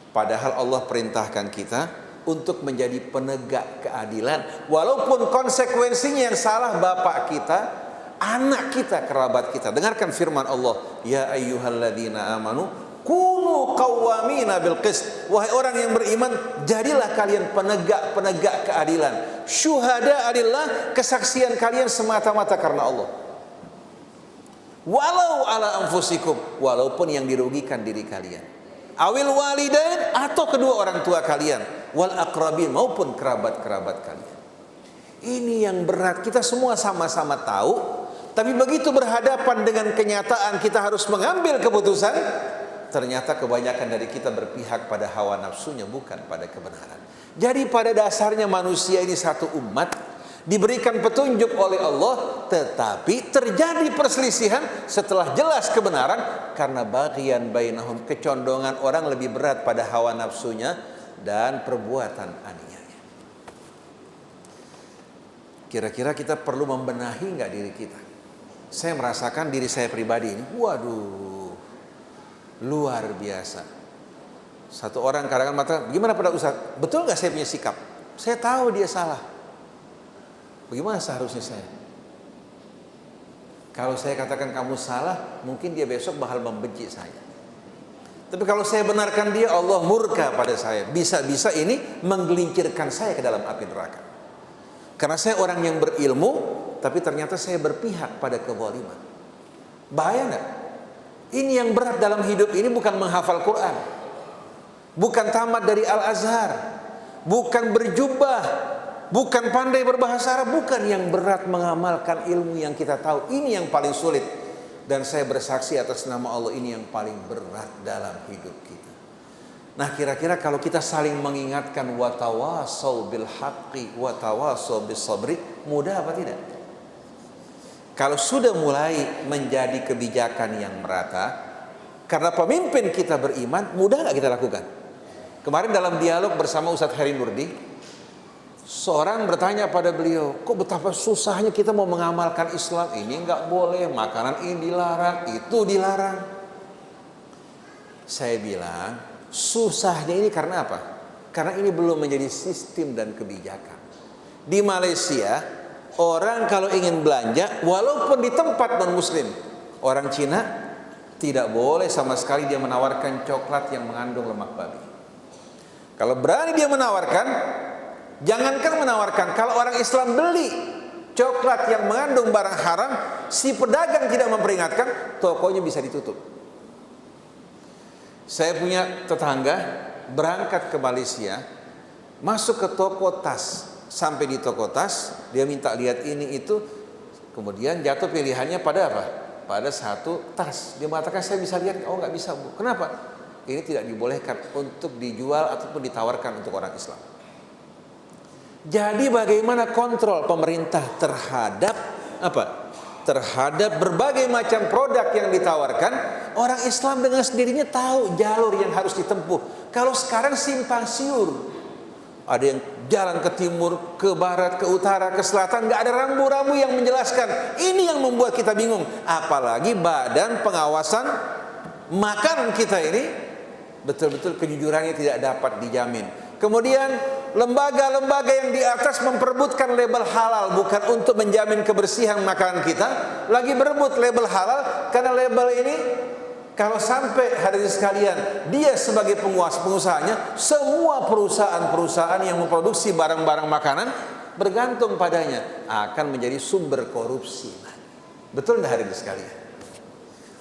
Padahal Allah perintahkan kita untuk menjadi penegak keadilan, walaupun konsekuensinya yang salah bapak kita, anak kita, kerabat kita. Dengarkan firman Allah, ya ayyuhalladzina amanu kunu qawwamina bil qist. Wahai orang yang beriman, jadilah kalian penegak keadilan. Syuhada adillah, kesaksian kalian semata-mata karena Allah. Walau ala anfusikum, walaupun yang dirugikan diri kalian. Awil walidain, atau kedua orang tua kalian. Wal aqrabin, maupun kerabat-kerabat kalian. Ini yang berat, kita semua sama-sama tahu. Tapi begitu berhadapan dengan kenyataan kita harus mengambil keputusan, ternyata kebanyakan dari kita berpihak pada hawa nafsunya, bukan pada kebenaran. Jadi pada dasarnya manusia ini satu umat, diberikan petunjuk oleh Allah, tetapi terjadi perselisihan setelah jelas kebenaran karena bagian bainahum, kecondongan orang lebih berat pada hawa nafsunya dan perbuatan aniaya. Kira-kira kita perlu membenahi nggak diri kita? Saya merasakan diri saya pribadi ini, waduh, luar biasa. Satu orang kadang-kadang mengatakan, gimana pada Ustaz? Betul nggak saya punya sikap? Saya tahu dia salah. Bagaimana seharusnya saya? Kalau saya katakan kamu salah, mungkin dia besok bakal membenci saya. Tapi kalau saya benarkan dia, Allah murka pada saya. Bisa-bisa ini menggelincirkan saya ke dalam api neraka. Karena saya orang yang berilmu, tapi ternyata saya berpihak pada kezaliman. Bahaya enggak? Ini yang berat dalam hidup ini bukan menghafal Quran, bukan tamat dari Al-Azhar, bukan berjubah, bukan pandai berbahasa Arab, bukan yang berat mengamalkan ilmu yang kita tahu. Ini yang paling sulit. Dan saya bersaksi atas nama Allah, ini yang paling berat dalam hidup kita. Nah, kira-kira kalau kita saling mengingatkan watawasau bil haqqi watawasau bis sabri, mudah apa tidak? Kalau sudah mulai menjadi kebijakan yang merata, karena pemimpin kita beriman, mudah nggak kita lakukan? Kemarin dalam dialog bersama Ustadz Heri Nurdi, seorang bertanya pada beliau, kok betapa susahnya kita mau mengamalkan Islam, ini nggak boleh, makanan ini dilarang, itu dilarang. Saya bilang, susahnya ini karena apa? Karena ini belum menjadi sistem dan kebijakan. Di Malaysia, orang kalau ingin belanja, walaupun di tempat non-muslim, orang Cina tidak boleh sama sekali dia menawarkan coklat yang mengandung lemak babi. Kalau berani dia menawarkan, jangankan menawarkan, kalau orang Islam beli coklat yang mengandung barang haram, si pedagang tidak memperingatkan, tokonya bisa ditutup. Saya punya tetangga berangkat ke Malaysia, masuk ke toko tas. Sampai di toko tas, dia minta lihat ini itu, kemudian jatuh pilihannya pada apa? Pada satu tas. Dia mengatakan, saya bisa lihat, oh nggak bisa Bu. Kenapa? Ini tidak dibolehkan untuk dijual ataupun ditawarkan untuk orang Islam. Jadi bagaimana kontrol pemerintah terhadap apa? Terhadap berbagai macam produk yang ditawarkan, orang Islam dengan sendirinya tahu jalur yang harus ditempuh. Kalau sekarang simpang siur, ada yang jalan ke timur, ke barat, ke utara, ke selatan, nggak ada rambu-rambu yang menjelaskan. Ini yang membuat kita bingung. Apalagi badan pengawasan makanan kita ini betul-betul kejujurannya tidak dapat dijamin. Kemudian lembaga-lembaga yang di atas memperebutkan label halal, bukan untuk menjamin kebersihan makanan kita, lagi berebut label halal karena label ini Kalau sampai hadirin sekalian, dia sebagai pengusahanya, semua perusahaan-perusahaan yang memproduksi barang-barang makanan bergantung padanya, akan menjadi sumber korupsi. Betul enggak hadirin sekalian?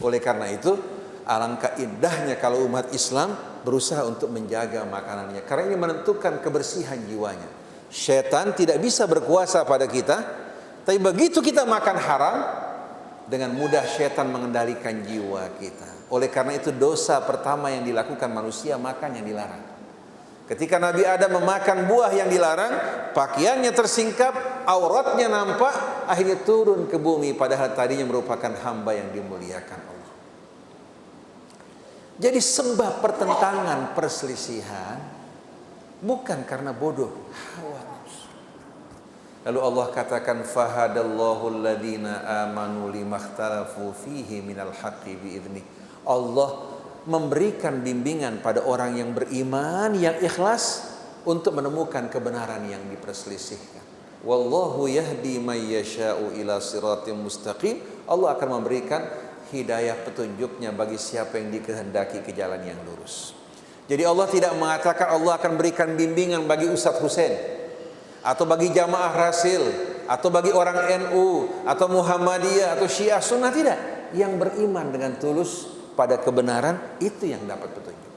Oleh karena itu, alangkah indahnya kalau umat Islam berusaha untuk menjaga makanannya, karena ini menentukan kebersihan jiwanya. Syaitan tidak bisa berkuasa pada kita, tapi begitu kita makan haram, dengan mudah syaitan mengendalikan jiwa kita. Oleh karena itu dosa pertama yang dilakukan manusia makan yang dilarang. Ketika Nabi Adam memakan buah yang dilarang, pakaiannya tersingkap, auratnya nampak, akhirnya turun ke bumi padahal tadinya merupakan hamba yang dimuliakan Allah. Jadi sebab pertentangan, perselisihan bukan karena bodoh, hawa nafsu. Lalu Allah katakan fahadallahu alladhina amanu limakhtalafu fihi minal haqqi biidzni. Allah memberikan bimbingan pada orang yang beriman, yang ikhlas untuk menemukan kebenaran yang diperselisihkan. Wallahu yahdi may yasha'u ila siratim mustaqim. Allah akan memberikan hidayah petunjuknya bagi siapa yang dikehendaki ke jalan yang lurus. Jadi Allah tidak mengatakan Allah akan berikan bimbingan bagi Ustadz Husain, atau bagi jamaah Rasil, atau bagi orang NU, atau Muhammadiyah, atau Syiah Sunnah, tidak. Yang beriman dengan tulus pada kebenaran itu yang dapat petunjuk.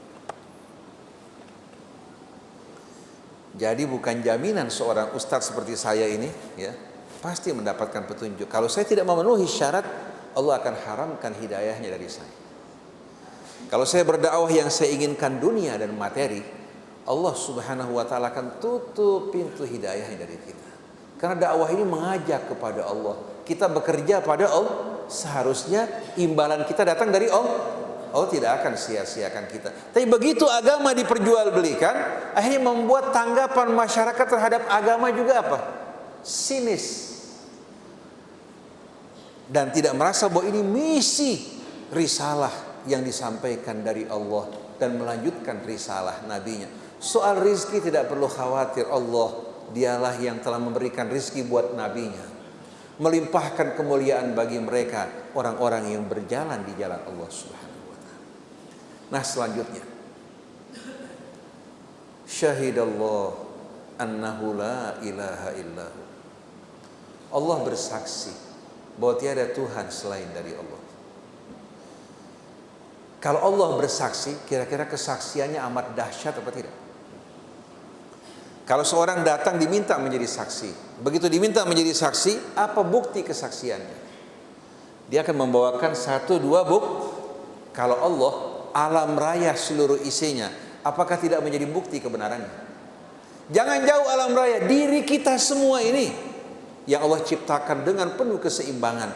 Jadi bukan jaminan seorang ustadz seperti saya ini ya pasti mendapatkan petunjuk. Kalau saya tidak memenuhi syarat, Allah akan haramkan hidayahnya dari saya. Kalau saya berdakwah yang saya inginkan dunia dan materi, Allah Subhanahu wa taala akan tutup pintu hidayahnya dari kita. Karena dakwah ini mengajak kepada Allah. Kita bekerja pada Allah. Seharusnya imbalan kita datang dari Allah. Allah tidak akan sia-siakan kita. Tapi begitu agama diperjualbelikan, akhirnya membuat tanggapan masyarakat terhadap agama juga apa? Sinis. Dan tidak merasa bahwa ini misi risalah yang disampaikan dari Allah dan melanjutkan risalah nabinya. Soal rizki tidak perlu khawatir, Allah dialah yang telah memberikan rizki buat nabinya, melimpahkan kemuliaan bagi mereka orang-orang yang berjalan di jalan Allah Subhanahu wa taala. Nah, selanjutnya syahidallah annahu la ilaha illahu. Allah bersaksi bahwa tiada Tuhan selain dari Allah. Kalau Allah bersaksi, kira-kira kesaksiannya amat dahsyat apa tidak? Kalau seorang datang diminta menjadi saksi, begitu diminta menjadi saksi, apa bukti kesaksiannya? Dia akan membawakan 1-2 bukti. Kalau Allah, alam raya seluruh isinya, apakah tidak menjadi bukti kebenarannya? Jangan jauh alam raya, diri kita semua ini yang Allah ciptakan dengan penuh keseimbangan,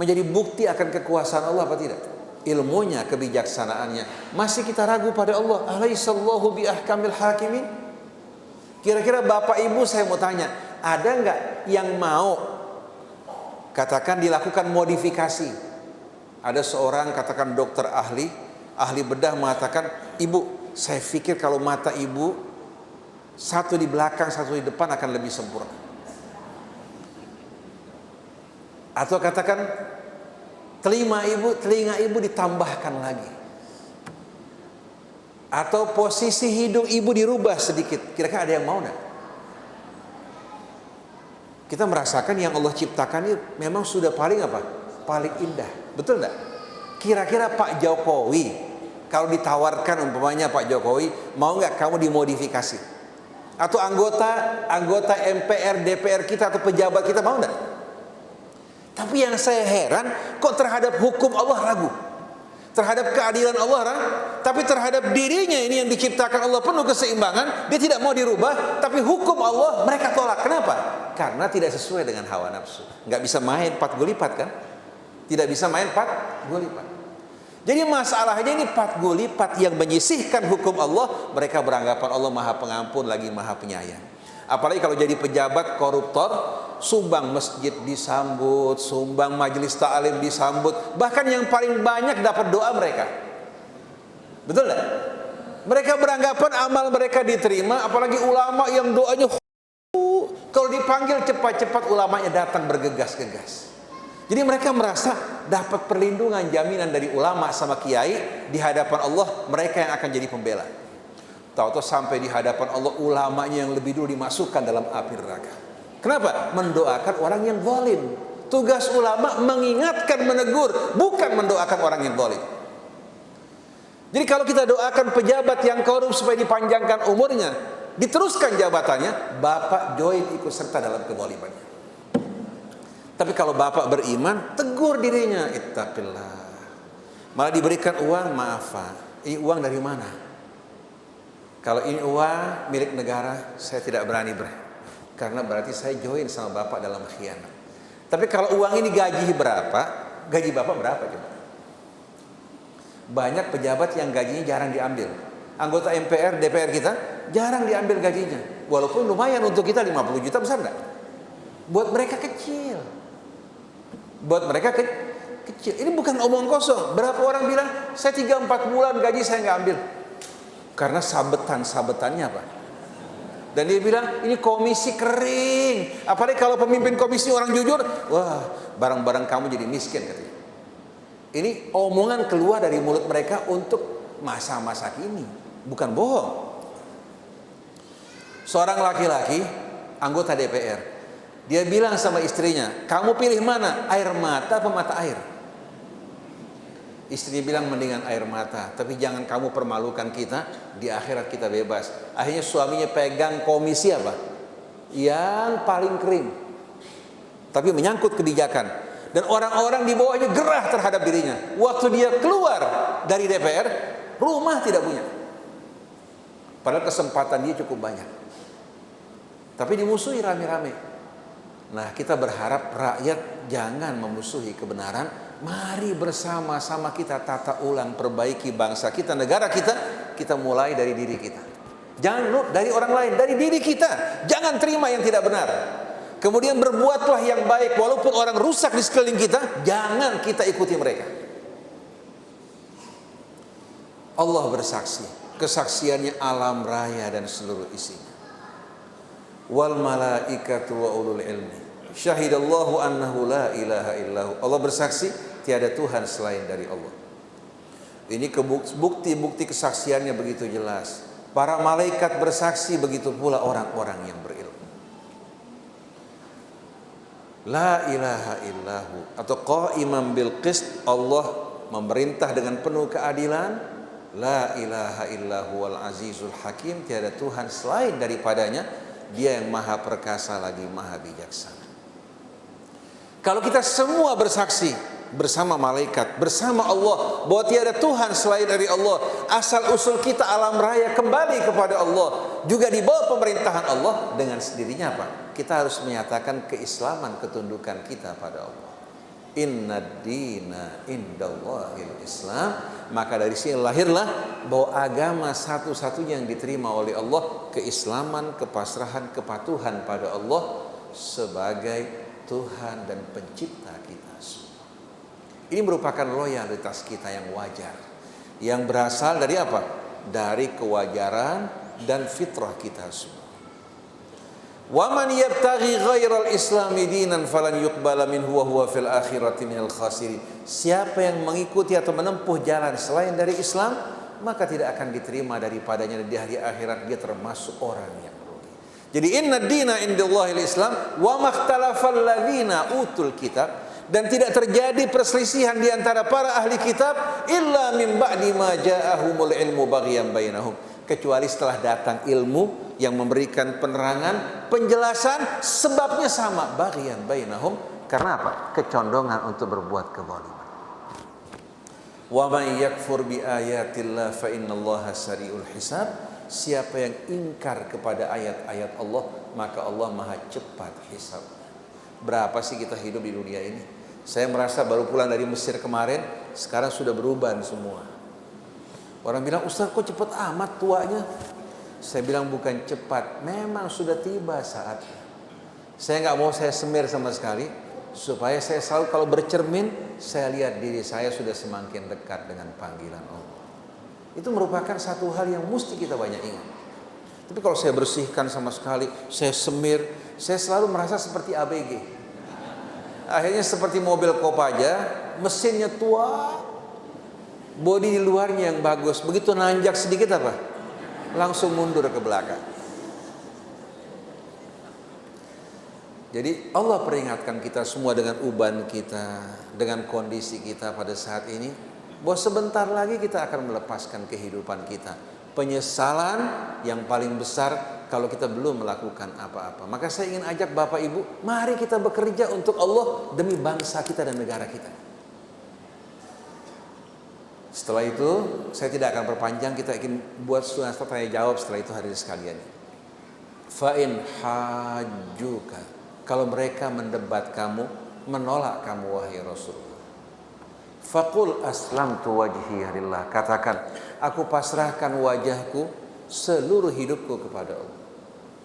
menjadi bukti akan kekuasaan Allah apa tidak? Ilmunya, kebijaksanaannya. Masih kita ragu pada Allah? Alaihissallahu bi ahkamil hakimin. Kira-kira Bapak Ibu saya mau tanya, ada enggak yang mau katakan dilakukan modifikasi? Ada seorang katakan dokter ahli bedah mengatakan, Ibu, saya pikir kalau mata Ibu satu di belakang, satu di depan akan lebih sempurna. Atau katakan telinga Ibu ditambahkan lagi. Atau posisi hidung Ibu dirubah sedikit. Kira-kira ada yang mau enggak? Kita merasakan yang Allah ciptakan ini memang sudah paling apa? Paling indah. Betul enggak? Kira-kira Pak Jokowi, kalau ditawarkan umpamanya Pak Jokowi, mau enggak kamu dimodifikasi? Atau anggota MPR, DPR kita atau pejabat kita mau enggak? Tapi yang saya heran, kok terhadap hukum Allah ragu? Terhadap keadilan Allah, tapi terhadap dirinya ini yang diciptakan Allah penuh keseimbangan, dia tidak mau dirubah, tapi hukum Allah mereka tolak. Kenapa? Karena tidak sesuai dengan hawa nafsu. Nggak bisa main 4 gulipat kan? Tidak bisa main 4 gulipat. Jadi masalahnya ini 4 gulipat yang menyisihkan hukum Allah, mereka beranggapan Allah Maha Pengampun lagi Maha Penyayang. Apalagi kalau jadi pejabat koruptor, sumbang masjid disambut, sumbang majelis ta'lim disambut, bahkan yang paling banyak dapat doa mereka. Betul enggak? Mereka beranggapan amal mereka diterima, apalagi ulama yang doanya kalau dipanggil cepat-cepat ulamanya datang bergegas-gegas. Jadi mereka merasa dapat perlindungan, jaminan dari ulama sama kiai, di hadapan Allah mereka yang akan jadi pembela. Tahu-tahu sampai di hadapan Allah ulamanya yang lebih dulu dimasukkan dalam api neraka. Kenapa? Mendoakan orang yang zalim. Tugas ulama mengingatkan, menegur, bukan mendoakan orang yang zalim. Jadi kalau kita doakan pejabat yang korup supaya dipanjangkan umurnya, diteruskan jabatannya, bapak join ikut serta dalam kezalimannya. Tapi kalau bapak beriman, tegur dirinya, ittaqillah. Malah diberikan uang, maaf Pak, ini uang dari mana? Kalau ini uang milik negara, saya tidak berani karena berarti saya join sama bapak dalam khianat. Tapi kalau uang ini gaji berapa? Gaji bapak berapa coba? Banyak pejabat yang gajinya jarang diambil. Anggota MPR, DPR kita jarang diambil gajinya. Walaupun lumayan untuk kita 50 juta, besar enggak? Buat mereka kecil. Buat mereka kecil. Ini bukan omong kosong. Berapa orang bilang, saya 3-4 bulan gaji saya nggak ambil. Karena sabetannya apa? Dan dia bilang, ini komisi kering. Apalagi kalau pemimpin komisi orang jujur, wah, barang-barang kamu jadi miskin katanya. Ini omongan keluar dari mulut mereka untuk masa-masa kini, bukan bohong. Seorang laki-laki, anggota DPR, dia bilang sama istrinya, kamu pilih mana? Air mata atau mata air? Istrinya bilang mendingan air mata, tapi jangan kamu permalukan kita, di akhirat kita bebas. Akhirnya suaminya pegang komisi apa? Yang paling kering, tapi menyangkut kebijakan. Dan orang-orang di bawahnya gerah terhadap dirinya. Waktu dia keluar dari DPR, rumah tidak punya. Padahal kesempatan dia cukup banyak. Tapi dimusuhi rame-rame. Nah, kita berharap rakyat jangan memusuhi kebenaran. Mari bersama-sama kita tata ulang, perbaiki bangsa kita, negara kita. Kita mulai dari diri kita. Jangan dari orang lain, dari diri kita. Jangan terima yang tidak benar. Kemudian berbuatlah yang baik, walaupun orang rusak di sekeliling kita, jangan kita ikuti mereka. Allah bersaksi, kesaksiannya alam raya dan seluruh isinya. Wal malaikatu wa ulul ilmi syahidallahu annahu la ilaha illahu. Allah bersaksi tiada Tuhan selain dari Allah. Ini bukti-bukti kesaksiannya begitu jelas. Para malaikat bersaksi, begitu pula orang-orang yang berilmu. La ilaha illahu, atau qaiman bil qist, Allah memerintah dengan penuh keadilan. La ilaha illahu wal azizul hakim, tiada Tuhan selain daripadanya, dia yang maha perkasa lagi maha bijaksana. Kalau kita semua bersaksi bersama malaikat, bersama Allah, bahwa tiada Tuhan selain dari Allah, asal usul kita alam raya kembali kepada Allah, juga di bawah pemerintahan Allah, dengan sendirinya apa? Kita harus menyatakan keislaman, ketundukan kita pada Allah. Inna dina indallahil Islam. Maka dari sini lahirlah bahwa agama satu-satunya yang diterima oleh Allah, keislaman, kepasrahan, kepatuhan pada Allah sebagai Tuhan dan pencipta kita semua. Ini merupakan loyalitas kita yang wajar, yang berasal dari apa? Dari kewajaran dan fitrah kita semua. Wa man yabtaghi ghairal islami dinan falan yuqbala minhu wa huwa fil akhirati minal khasirin. Siapa yang mengikuti atau menempuh jalan selain dari Islam, maka tidak akan diterima daripadanya di hari akhirat, dia termasuk orang yang rugi. Jadi inna dina indallahil Islam wa makhtalafal ladzina utul kitab, dan tidak terjadi perselisihan di antara para ahli kitab illa min ba'di ma ja'ahumul ilmu baghyan bainahum, kecuali setelah datang ilmu yang memberikan penerangan, penjelasan, sebabnya sama, baghyan bainahum, karena apa? Kecondongan untuk berbuat kezaliman. Wa may yakfur bi ayatillah fa innallaha sari'ul hisab. Siapa yang ingkar kepada ayat-ayat Allah, maka Allah maha cepat hisab. Berapa sih kita hidup di dunia ini? Saya merasa baru pulang dari Mesir kemarin, sekarang sudah berubah semua. Orang bilang, Ustaz kok cepat amat tuanya? Saya bilang bukan cepat, memang sudah tiba saatnya. Saya nggak mau saya semir sama sekali, supaya saya selalu kalau bercermin, saya lihat diri saya sudah semakin dekat dengan panggilan Allah. Itu merupakan satu hal yang mesti kita banyak ingat. Tapi kalau saya bersihkan sama sekali, saya semir, saya selalu merasa seperti ABG. Akhirnya seperti mobil Kopaja, mesinnya tua, bodi di luarnya yang bagus. Begitu nanjak sedikit apa? Langsung mundur ke belakang. Jadi Allah peringatkan kita semua dengan uban kita, dengan kondisi kita pada saat ini, bahwa sebentar lagi kita akan melepaskan kehidupan kita. Penyesalan yang paling besar kalau kita belum melakukan apa-apa. Maka saya ingin ajak Bapak Ibu, mari kita bekerja untuk Allah demi bangsa kita dan negara kita. Setelah itu, saya tidak akan perpanjang, kita ingin buat sunnah tanya jawab setelah itu hadirin sekalian. Fa'in hajjuka, kalau mereka mendebat kamu, menolak kamu wahai Rasulullah. Faqul aslamtu wajhi lillah, katakan, aku pasrahkan wajahku seluruh hidupku kepada Allah.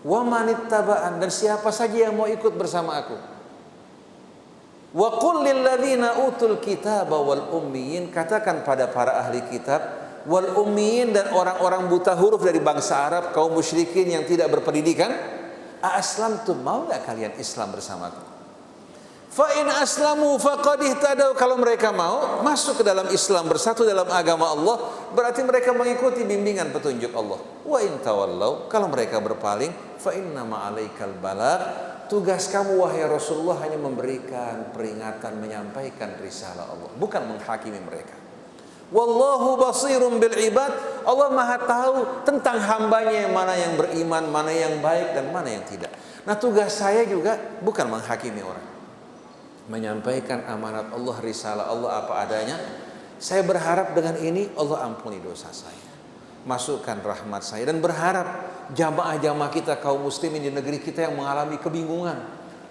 Wa manittaba'an, dan siapa saja yang mau ikut bersama aku. Wa qul lil ladzina utul kitaba wal ummiyin, katakan pada para ahli kitab wal ummiyin dan orang-orang buta huruf dari bangsa Arab, kaum musyrikin yang tidak berpendidikan, aslamtum, mau enggak kalian Islam bersamaku? Fa in aslamu faqad ihtadaw, kalau mereka mau masuk ke dalam Islam, bersatu dalam agama Allah, berarti mereka mengikuti bimbingan petunjuk Allah. Wa in tawallaw, kalau mereka berpaling, fa inna ma 'alaikal balagh, tugas kamu wahai Rasulullah hanya memberikan peringatan, menyampaikan risalah Allah, bukan menghakimi mereka. Wallahu basirun bil ibad, Allah Maha tahu tentang hambanya yang mana yang beriman, mana yang baik dan mana yang tidak. Nah, tugas saya juga bukan menghakimi orang, menyampaikan amanat Allah, risalah Allah apa adanya. Saya berharap dengan ini Allah ampuni dosa saya, masukkan rahmat saya, dan berharap jamaah-jamaah kita kaum muslimin di negeri kita yang mengalami kebingungan,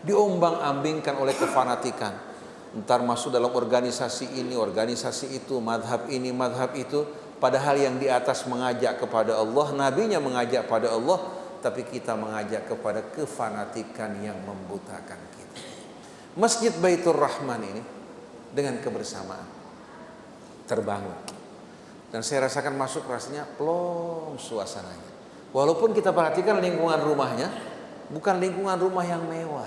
diombang-ambingkan oleh kefanatikan, entar masuk dalam organisasi ini, organisasi itu, madhab ini, madhab itu, padahal yang di atas mengajak kepada Allah, nabinya mengajak pada Allah, tapi kita mengajak kepada kefanatikan yang membutakan kita. Masjid Baitur Rahman ini dengan kebersamaan terbangun, dan saya rasakan masuk rasanya plong suasananya. Walaupun kita perhatikan lingkungan rumahnya bukan lingkungan rumah yang mewah,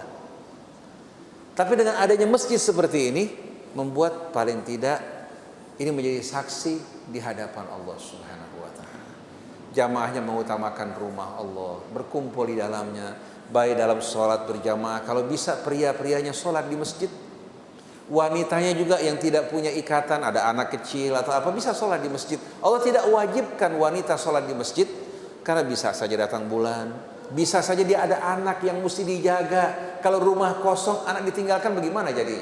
tapi dengan adanya masjid seperti ini membuat paling tidak ini menjadi saksi di hadapan Allah Subhanahu wa taala. Jamaahnya mengutamakan rumah Allah, berkumpul di dalamnya, baik dalam sholat berjamaah, kalau bisa pria-prianya sholat di masjid, wanitanya juga yang tidak punya ikatan, ada anak kecil atau apa, bisa sholat di masjid. Allah tidak wajibkan wanita sholat di masjid, karena bisa saja datang bulan, bisa saja dia ada anak yang mesti dijaga. Kalau rumah kosong, anak ditinggalkan bagaimana jadi?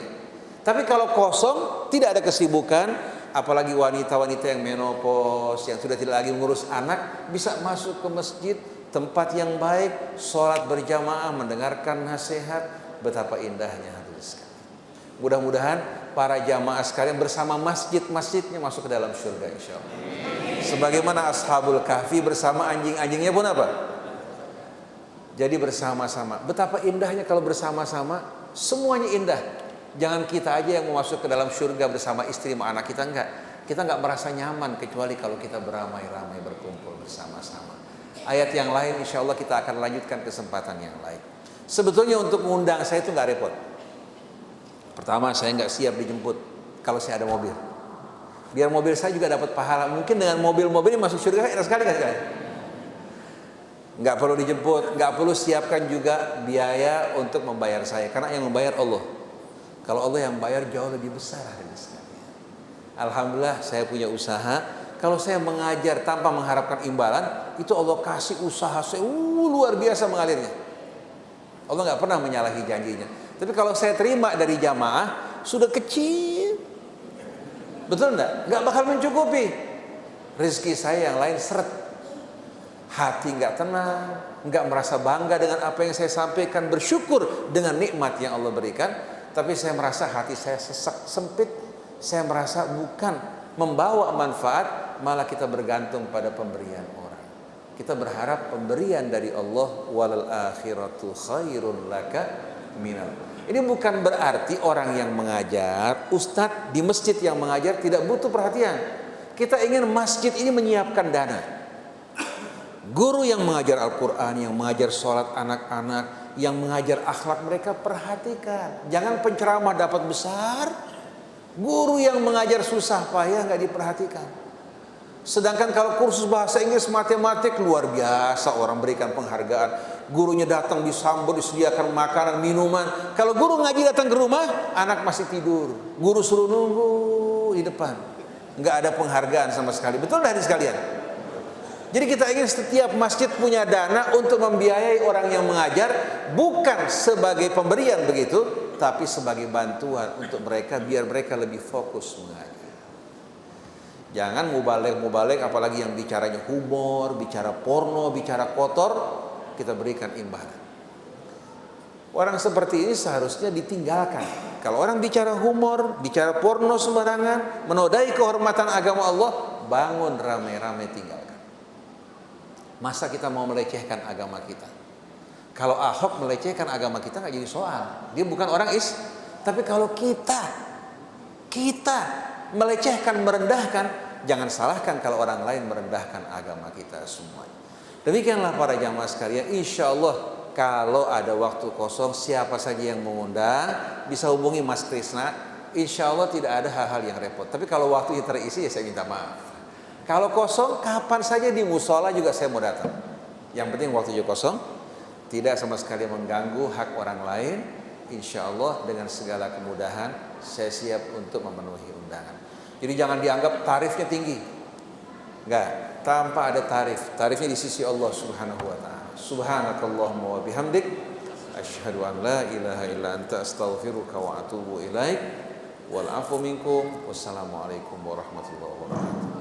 Tapi kalau kosong, tidak ada kesibukan, apalagi wanita-wanita yang menopause, yang sudah tidak lagi mengurus anak, bisa masuk ke masjid, tempat yang baik, sholat berjamaah, mendengarkan nasihat. Betapa indahnya hadirin sekalian. Mudah-mudahan para jamaah sekalian bersama masjid-masjidnya masuk ke dalam surga insya Allah. Sebagaimana Ashabul Kahfi bersama anjing-anjingnya pun apa? Jadi bersama-sama. Betapa indahnya kalau bersama-sama, semuanya indah. Jangan kita aja yang mau masuk ke dalam surga bersama istri sama anak kita, enggak. Kita enggak merasa nyaman kecuali kalau kita beramai-ramai berkumpul bersama-sama. Ayat yang lain insya Allah kita akan lanjutkan kesempatan yang lain. Sebetulnya untuk mengundang saya itu enggak repot. Pertama, saya enggak siap dijemput kalau saya ada mobil. Biar mobil saya juga dapat pahala. Mungkin dengan mobil-mobil ini masuk surga enak sekali kan? Nggak perlu dijemput, nggak perlu siapkan juga biaya untuk membayar saya, karena yang membayar Allah. Kalau Allah yang bayar jauh lebih besar. Alhamdulillah saya punya usaha. Kalau saya mengajar tanpa mengharapkan imbalan, itu Allah kasih usaha saya luar biasa mengalirnya. Allah nggak pernah menyalahi janjinya. Tapi kalau saya terima dari jamaah sudah kecil, betul enggak? Enggak bakal mencukupi. Rezeki saya yang lain seret. Hati enggak tenang, enggak merasa bangga dengan apa yang saya sampaikan, bersyukur dengan nikmat yang Allah berikan, tapi saya merasa hati saya sesak, sempit. Saya merasa bukan membawa manfaat, malah kita bergantung pada pemberian orang. Kita berharap pemberian dari Allah, walal akhiratu khairun laka minal. Ini bukan berarti orang yang mengajar, ustadz di masjid yang mengajar tidak butuh perhatian. Kita ingin masjid ini menyiapkan dana. Guru yang mengajar Al-Quran, yang mengajar sholat anak-anak, yang mengajar akhlak mereka, perhatikan. Jangan penceramah dapat besar, guru yang mengajar susah payah nggak diperhatikan. Sedangkan kalau kursus bahasa Inggris, matematik, luar biasa orang berikan penghargaan. Gurunya datang disambut, disediakan makanan, minuman. Kalau guru ngaji datang ke rumah, anak masih tidur. Guru suruh nunggu di depan. Nggak ada penghargaan sama sekali. Betul dah sekalian. Jadi kita ingin setiap masjid punya dana untuk membiayai orang yang mengajar, bukan sebagai pemberian begitu, tapi sebagai bantuan untuk mereka biar mereka lebih fokus mengajar. Jangan mubalek apalagi yang bicaranya humor, bicara porno, bicara kotor, kita berikan imbalan. Orang seperti ini seharusnya ditinggalkan. Kalau orang bicara humor, bicara porno sembarangan, menodai kehormatan agama Allah, bangun rame-rame tinggalkan. Masa kita mau melecehkan agama kita? Kalau Ahok melecehkan agama kita nggak jadi soal. Dia bukan orang tapi kalau kita melecehkan, merendahkan, jangan salahkan kalau orang lain merendahkan agama kita semuanya. Demikianlah para jamaah sekalian. Insya Allah kalau ada waktu kosong, siapa saja yang mengundang bisa hubungi Mas Krisna. Insya Allah tidak ada hal-hal yang repot. Tapi kalau waktunya terisi ya saya minta maaf. Kalau kosong, kapan saja di musola juga saya mau datang. Yang penting waktunya kosong, tidak sama sekali mengganggu hak orang lain. Insya Allah dengan segala kemudahan saya siap untuk memenuhi undangan. Jadi jangan dianggap tarifnya tinggi. Enggak, tanpa ada tarif. Tarifnya di sisi Allah Subhanahu wa taala. Subhanakallahumma wa bihamdik asyhadu an la ilaha illa anta astaghfiruka wa atubu ilaik. Wal afu minkum. Wassalamualaikum warahmatullahi wabarakatuh.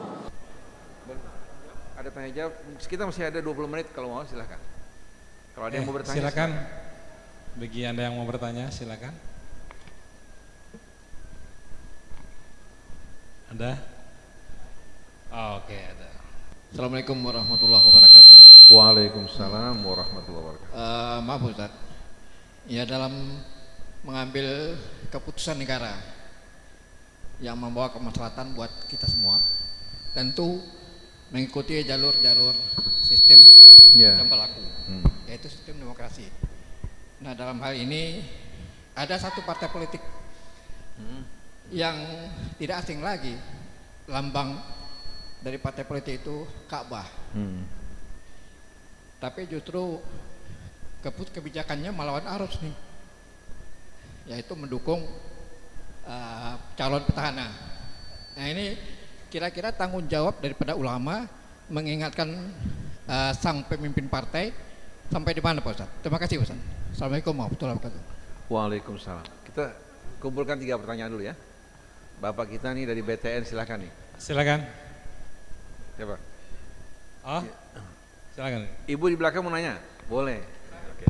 Ada tanya jawab, kita masih ada 20 menit, kalau mau silakan. Kalau ada yang mau bertanya silakan. Bagi Anda yang mau bertanya silakan. Ada? Oh, oke, ada. Assalamualaikum warahmatullahi wabarakatuh. Waalaikumsalam warahmatullahi wabarakatuh. Maaf Ustaz, ya dalam mengambil keputusan negara yang membawa kemaslahatan buat kita semua, tentu mengikuti jalur-jalur sistem yang berlaku, yaitu sistem demokrasi. Nah dalam hal ini ada satu partai politik yang tidak asing lagi, lambang dari partai politik itu Ka'bah. Tapi justru kebijakannya melawan arus nih, yaitu mendukung calon petahana. Nah ini kira-kira tanggung jawab daripada ulama mengingatkan sang pemimpin partai sampai di mana Pak Ustaz? Terima kasih Ustaz. Assalamualaikum warahmatullahi wabarakatuh. Waalaikumsalam. Kita kumpulkan 3 pertanyaan dulu ya. Bapak kita nih dari BTN, silakan nih. Silakan. Siapa? Oh, silakan. Ibu di belakang mau nanya? Boleh. Oke.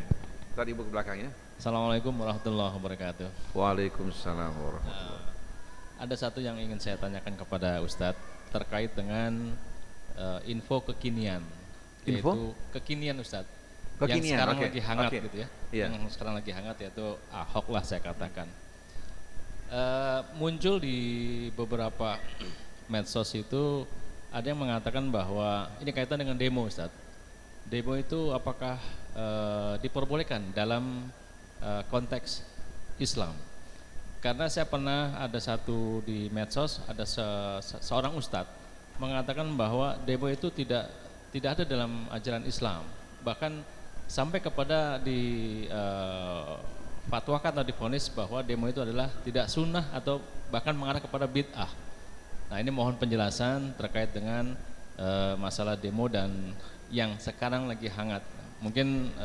Ntar ibu ke belakang ya. Assalamualaikum warahmatullahi wabarakatuh. Waalaikumsalam warahmatullahi wabarakatuh. Ada satu yang ingin saya tanyakan kepada Ustadz terkait dengan info kekinian. Info? Yaitu kekinian Ustadz. Kekinian, yang sekarang oke. lagi hangat Oke. gitu ya. Iya. Yang sekarang lagi hangat yaitu Ahok lah saya katakan. Muncul di beberapa medsos itu ada yang mengatakan bahwa ini kaitan dengan demo Ustadz. Demo itu apakah diperbolehkan dalam konteks Islam? Karena saya pernah ada satu di medsos, ada seorang ustadz mengatakan bahwa demo itu tidak ada dalam ajaran Islam. Bahkan sampai kepada fatwakan atau divonis bahwa demo itu adalah tidak sunnah atau bahkan mengarah kepada bid'ah. Nah ini mohon penjelasan terkait dengan masalah demo dan yang sekarang lagi hangat. Mungkin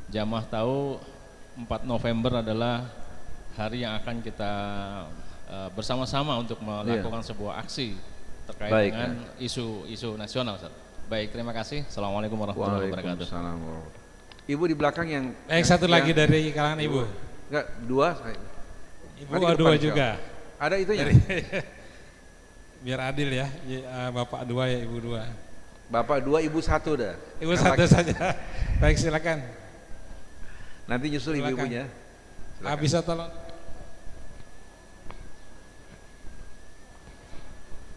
jamaah tahu 4 November adalah hari yang akan kita bersama-sama untuk melakukan sebuah aksi terkait dengan isu nasional Ustaz. Baik, terima kasih. Assalamualaikum warahmatullahi wabarakatuh. Waalaikumsalam warahmatullahi wabarakatuh. Ibu di belakang yang Satu lagi dari kalangan ibu. Enggak, 2. Ibu dua juga. Ada itunya. Biar adil ya. Bapak 2 ya, ibu 2. Bapak 2, ibu 1 dah. Ibu 1 saja. Baik, silakan. Nanti nyusul ibu-ibunya. Bisa tolong.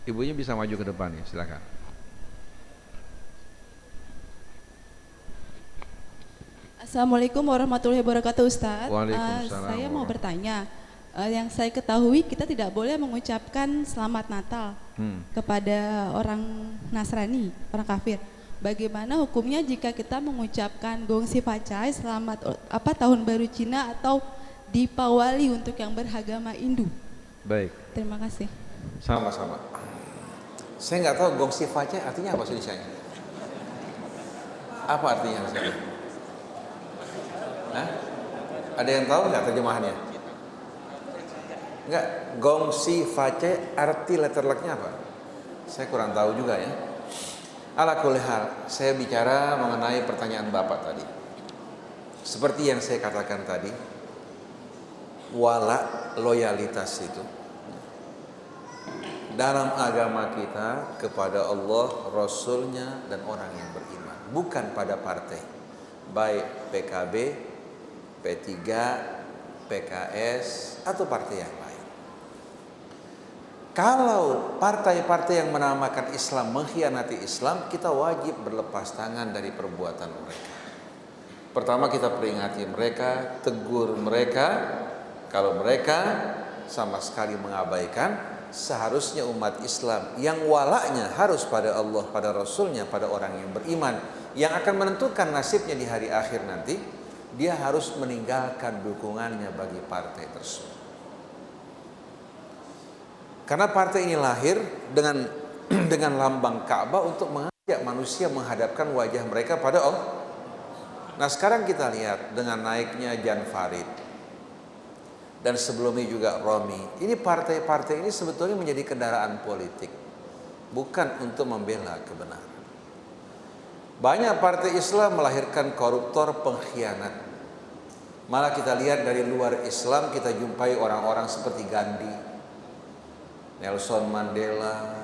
Ibunya bisa maju ke depan ya, silakan. Assalamualaikum warahmatullahi wabarakatuh, Ustadz. Waalaikumsalam. Saya mau bertanya, yang saya ketahui kita tidak boleh mengucapkan selamat Natal kepada orang Nasrani, orang kafir. Bagaimana hukumnya jika kita mengucapkan Gong Xi Fa Cai, selamat tahun baru Cina atau Dipawali untuk yang beragama Hindu? Baik. Terima kasih. Sama-sama. Saya nggak tahu Gong Xi Fa Cai artinya apa Indonesia? Apa artinya Indonesia? Hah? Ada yang tahu nggak terjemahannya? Enggak, Gong Xi Fa Cai arti letter luck-nya apa? Saya kurang tahu juga ya. Ala kulli hal, saya bicara mengenai pertanyaan Bapak tadi. Seperti yang saya katakan tadi, wala, loyalitas itu dalam agama kita kepada Allah, Rasulnya, dan orang yang beriman, bukan pada partai, baik PKB, P3, PKS, atau partai yang lain. Kalau partai-partai yang menamakan Islam mengkhianati Islam, kita wajib berlepas tangan dari perbuatan mereka. Pertama, kita peringati mereka, tegur mereka. Kalau mereka sama sekali mengabaikan, seharusnya umat Islam yang walaknya harus pada Allah, pada Rasulnya, pada orang yang beriman, yang akan menentukan nasibnya di hari akhir nanti, dia harus meninggalkan dukungannya bagi partai tersebut. Karena partai ini lahir dengan lambang Ka'bah untuk mengajak manusia menghadapkan wajah mereka pada Allah. Nah, sekarang kita lihat dengan naiknya Jan Farid dan sebelumnya juga Romi. Ini partai-partai ini sebetulnya menjadi kendaraan politik, bukan untuk membela kebenaran. Banyak partai Islam melahirkan koruptor, pengkhianat. Malah kita lihat dari luar Islam, kita jumpai orang-orang seperti Gandhi, Nelson Mandela,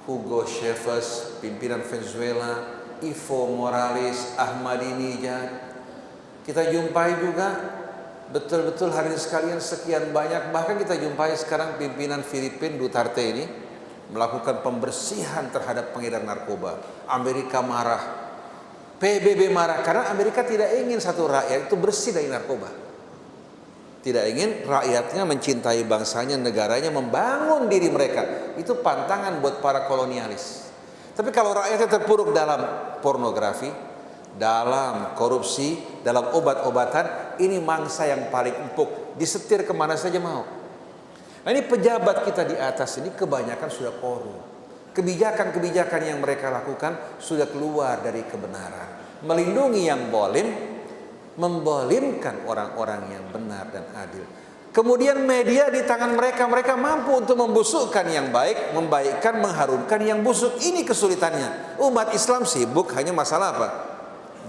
Hugo Chavez, pimpinan Venezuela, Evo Morales, Ahmadinejad. Kita jumpai juga betul-betul hadirin sekalian sekian banyak, bahkan kita jumpai sekarang pimpinan Filipina Duterte ini melakukan pembersihan terhadap pengedar narkoba. Amerika marah, PBB marah, karena Amerika tidak ingin satu rakyat itu bersih dari narkoba. Tidak ingin rakyatnya mencintai bangsanya, negaranya, membangun diri mereka. Itu pantangan buat para kolonialis. Tapi kalau rakyatnya terpuruk dalam pornografi, dalam korupsi, dalam obat-obatan, ini mangsa yang paling empuk, disetir kemana saja mau. Nah, ini pejabat kita di atas ini kebanyakan sudah korup. Kebijakan-kebijakan yang mereka lakukan sudah keluar dari kebenaran, melindungi yang zalim, membolimkan orang-orang yang benar dan adil. Kemudian media di tangan mereka, mereka mampu untuk membusukkan yang baik, membaikkan, mengharumkan yang busuk. Ini kesulitannya. Umat Islam sibuk hanya masalah apa?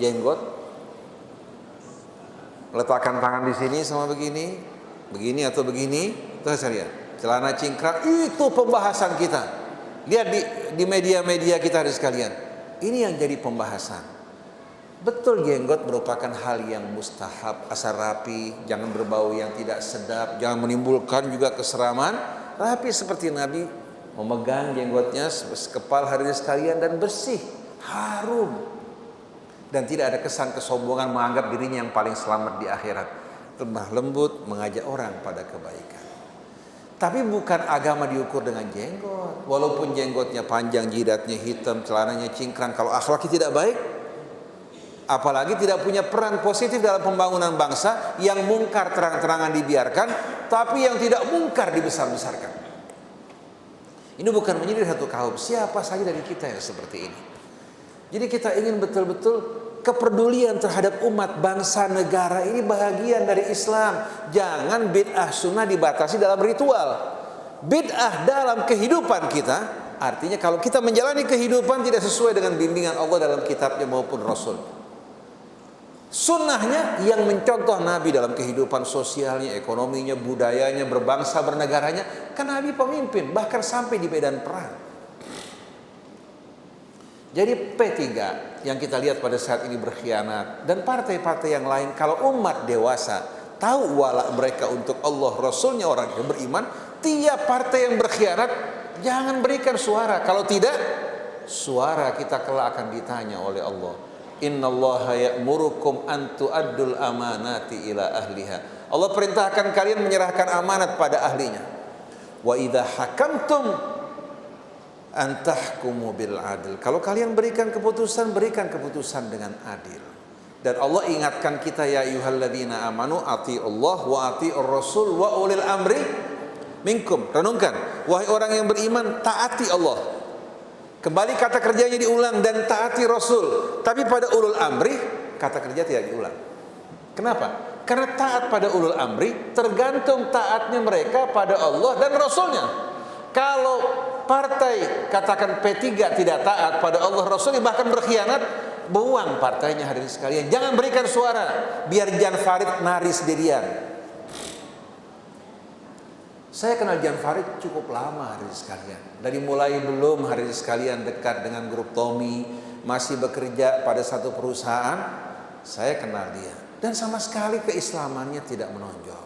Jenggot, letakkan tangan di sini sama begini, begini atau begini. Terus saya lihat celana cingkrang, itu pembahasan kita. Lihat di media-media kita ada sekalian. Ini yang jadi pembahasan. Betul, jenggot merupakan hal yang mustahab, asal rapi, jangan berbau yang tidak sedap, jangan menimbulkan juga keseraman. Rapi seperti Nabi, memegang jenggotnya sekepal hadirin sekalian dan bersih, harum. Dan tidak ada kesan kesombongan menganggap dirinya yang paling selamat di akhirat. Lemah lembut mengajak orang pada kebaikan. Tapi bukan agama diukur dengan jenggot. Walaupun jenggotnya panjang, jidatnya hitam, celananya cingkrang, kalau akhlaknya tidak baik, apalagi tidak punya peran positif dalam pembangunan bangsa, yang mungkar terang-terangan dibiarkan, tapi yang tidak mungkar dibesar-besarkan. Ini bukan menyindir satu kaum, siapa saja dari kita yang seperti ini. Jadi kita ingin betul-betul kepedulian terhadap umat, bangsa, negara ini bahagian dari Islam. Jangan bid'ah sunnah dibatasi dalam ritual. Bid'ah dalam kehidupan kita, artinya kalau kita menjalani kehidupan tidak sesuai dengan bimbingan Allah dalam kitabnya maupun Rasul. Sunnahnya yang mencontoh Nabi dalam kehidupan sosialnya, ekonominya, budayanya, berbangsa, bernegaranya. Kan Nabi pemimpin, bahkan sampai di medan perang. Jadi P3 yang kita lihat pada saat ini berkhianat, dan partai-partai yang lain, kalau umat dewasa tahu wala mereka untuk Allah, Rasulnya, orang yang beriman, tiap partai yang berkhianat jangan berikan suara. Kalau tidak, suara kita kelak akan ditanya oleh Allah. Innallaha ya'murukum an tu'addul amanati ila ahliha. Allah perintahkan kalian menyerahkan amanat pada ahlinya. Wa idza hakamtum an tahkumu bil adl. Kalau kalian berikan keputusan dengan adil. Dan Allah ingatkan kita, ya ayyuhalladzina amanu atiiullah wa atiiur rasul wa ulil amri minkum. Renungkan, wahai orang yang beriman, taati Allah. Kembali kata kerjanya diulang, dan taati Rasul. Tapi pada ulul amri kata kerja tidak diulang. Kenapa? Karena taat pada ulul amri tergantung taatnya mereka pada Allah dan Rasulnya. Kalau partai katakan P3 tidak taat pada Allah Rasulnya, bahkan berkhianat, buang partainya hadirin sekalian. Jangan berikan suara biar Jan Farid nari sendirian. Saya kenal Jan Farid cukup lama hadirin sekalian. Dari mulai belum hadirin sekalian dekat dengan grup Tommy, masih bekerja pada satu perusahaan, saya kenal dia. Dan sama sekali keislamannya tidak menonjol.